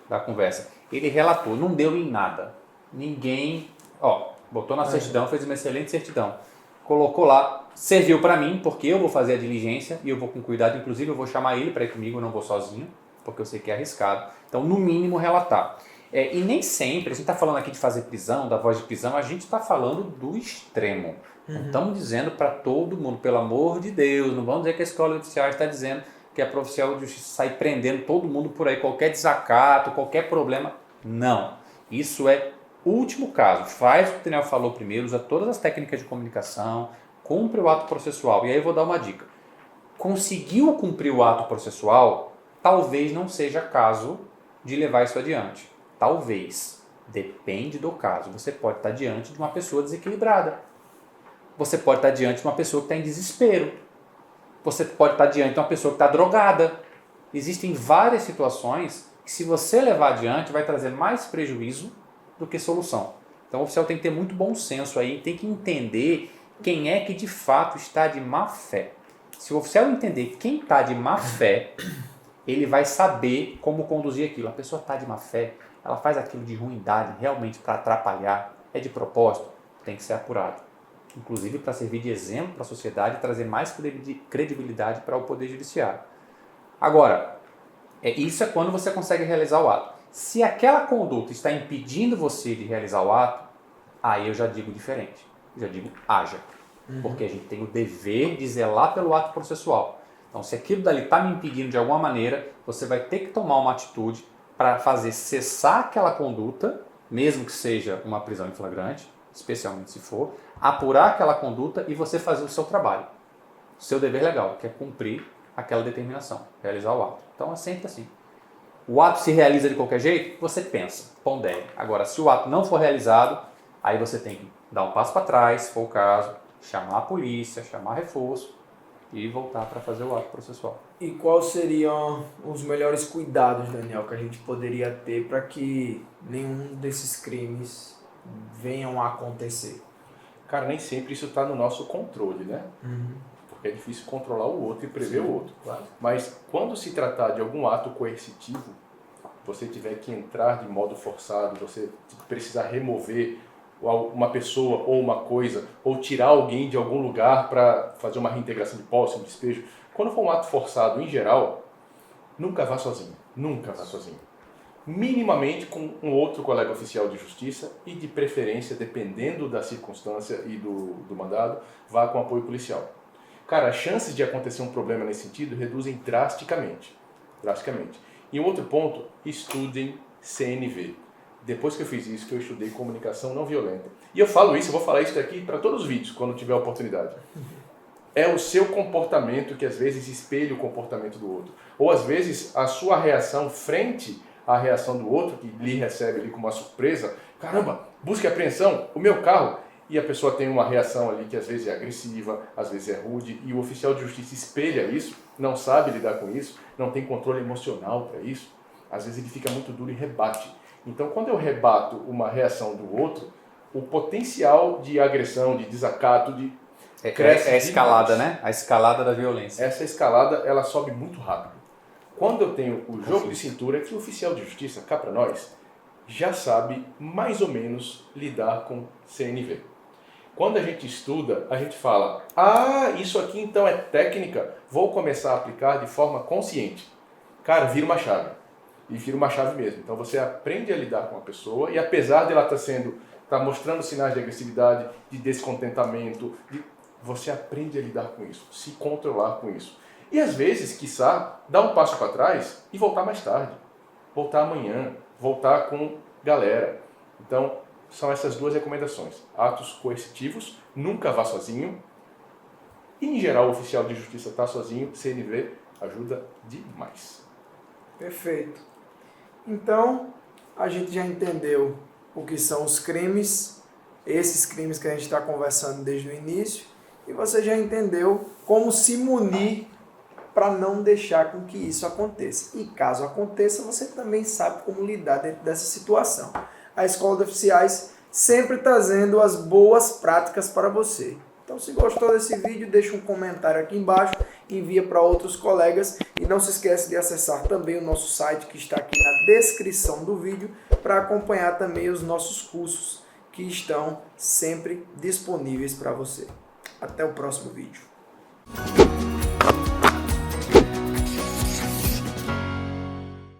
da conversa. Ele relatou, não deu em nada. Ninguém, botou na certidão, fez uma excelente certidão. Colocou lá, serviu para mim, porque eu vou fazer a diligência e eu vou com cuidado. Inclusive, eu vou chamar ele para ir comigo, eu não vou sozinho, porque eu sei que é arriscado. Então, no mínimo, relatar. E nem sempre, a gente está falando aqui de fazer prisão, da voz de prisão, a gente está falando do extremo. Não estamos dizendo para todo mundo, pelo amor de Deus, não vamos dizer que a escola oficial está dizendo que a oficial de justiça sai prendendo todo mundo por aí, qualquer desacato, qualquer problema. Não. Isso é último caso. Faz o que o Daniel falou primeiro, usa todas as técnicas de comunicação, cumpre o ato processual. E aí eu vou dar uma dica. Conseguiu cumprir o ato processual, talvez não seja caso de levar isso adiante. Talvez. Depende do caso. Você pode estar diante de uma pessoa desequilibrada. Você pode estar diante de uma pessoa que está em desespero. Você pode estar diante de uma pessoa que está drogada. Existem várias situações que, se você levar adiante, vai trazer mais prejuízo do que solução. Então o oficial tem que ter muito bom senso aí, tem que entender quem é que de fato está de má fé. Se o oficial entender quem está de má fé, ele vai saber como conduzir aquilo. A pessoa está de má fé, ela faz aquilo de ruindade realmente para atrapalhar, é de propósito, tem que ser apurado. Inclusive para servir de exemplo para a sociedade e trazer mais credibilidade para o Poder Judiciário. Agora, isso é quando você consegue realizar o ato. Se aquela conduta está impedindo você de realizar o ato, aí eu já digo diferente. Eu já digo haja. Porque a gente tem o dever de zelar pelo ato processual. Então, se aquilo dali está me impedindo de alguma maneira, você vai ter que tomar uma atitude para fazer cessar aquela conduta, mesmo que seja uma prisão em flagrante, especialmente se for, apurar aquela conduta e você fazer o seu trabalho. O seu dever legal, que é cumprir aquela determinação, realizar o ato. Então, é sempre assim. O ato se realiza de qualquer jeito? Você pensa, pondere. Agora, se o ato não for realizado, aí você tem que dar um passo para trás, se for o caso, chamar a polícia, chamar reforço e voltar para fazer o ato processual. E quais seriam os melhores cuidados, Daniel, que a gente poderia ter para que nenhum desses crimes venham a acontecer? Cara, nem sempre isso está no nosso controle, né? Porque é difícil controlar o outro e prever o outro. Claro. Mas quando se tratar de algum ato coercitivo, você tiver que entrar de modo forçado, você precisar remover uma pessoa ou uma coisa, ou tirar alguém de algum lugar para fazer uma reintegração de posse, um despejo. Quando for um ato forçado, em geral, nunca vá sozinho. Nunca vá sozinho. Minimamente com um outro colega oficial de justiça e, de preferência, dependendo da circunstância e do mandado, vá com apoio policial. Cara, as chances de acontecer um problema nesse sentido reduzem drasticamente. Drasticamente. E um outro ponto, estudem CNV. Depois que eu fiz isso, que eu estudei comunicação não violenta. E eu falo isso, eu vou falar isso daqui para todos os vídeos, quando tiver a oportunidade. É o seu comportamento que às vezes espelha o comportamento do outro. Ou às vezes a sua reação frente à reação do outro, que lhe recebe ali como uma surpresa, caramba, busca e apreensão, o meu carro. E a pessoa tem uma reação ali que às vezes é agressiva, às vezes é rude, e o oficial de justiça espelha isso, não sabe lidar com isso, não tem controle emocional para isso. Às vezes ele fica muito duro e rebate. Então, quando eu rebato uma reação do outro, o potencial de agressão, de desacato, cresce É a escalada, demais. né? A escalada da violência. Essa escalada, ela sobe muito rápido. Quando eu tenho o jogo de cintura, que o oficial de justiça, cá para nós, já sabe mais ou menos lidar com CNV. Quando a gente estuda, a gente fala, isso aqui então é técnica, vou começar a aplicar de forma consciente. Cara, vira uma chave. E vira uma chave mesmo. Então você aprende a lidar com a pessoa e apesar de ela estar mostrando sinais de agressividade, de descontentamento, você aprende a lidar com isso, se controlar com isso. E às vezes, quiçá, dar um passo para trás e voltar mais tarde. Voltar amanhã, voltar com galera. Então, são essas duas recomendações. Atos coercitivos, nunca vá sozinho. E, em geral, o oficial de justiça está sozinho, CNV ajuda demais. Perfeito. Então, a gente já entendeu o que são os crimes, esses crimes que a gente está conversando desde o início, e você já entendeu como se munir para não deixar com que isso aconteça. E caso aconteça, você também sabe como lidar dentro dessa situação. A Escola de Oficiais sempre trazendo as boas práticas para você. Então, se gostou desse vídeo, deixa um comentário aqui embaixo, envia para outros colegas e não se esquece de acessar também o nosso site que está aqui na descrição do vídeo para acompanhar também os nossos cursos que estão sempre disponíveis para você. Até o próximo vídeo.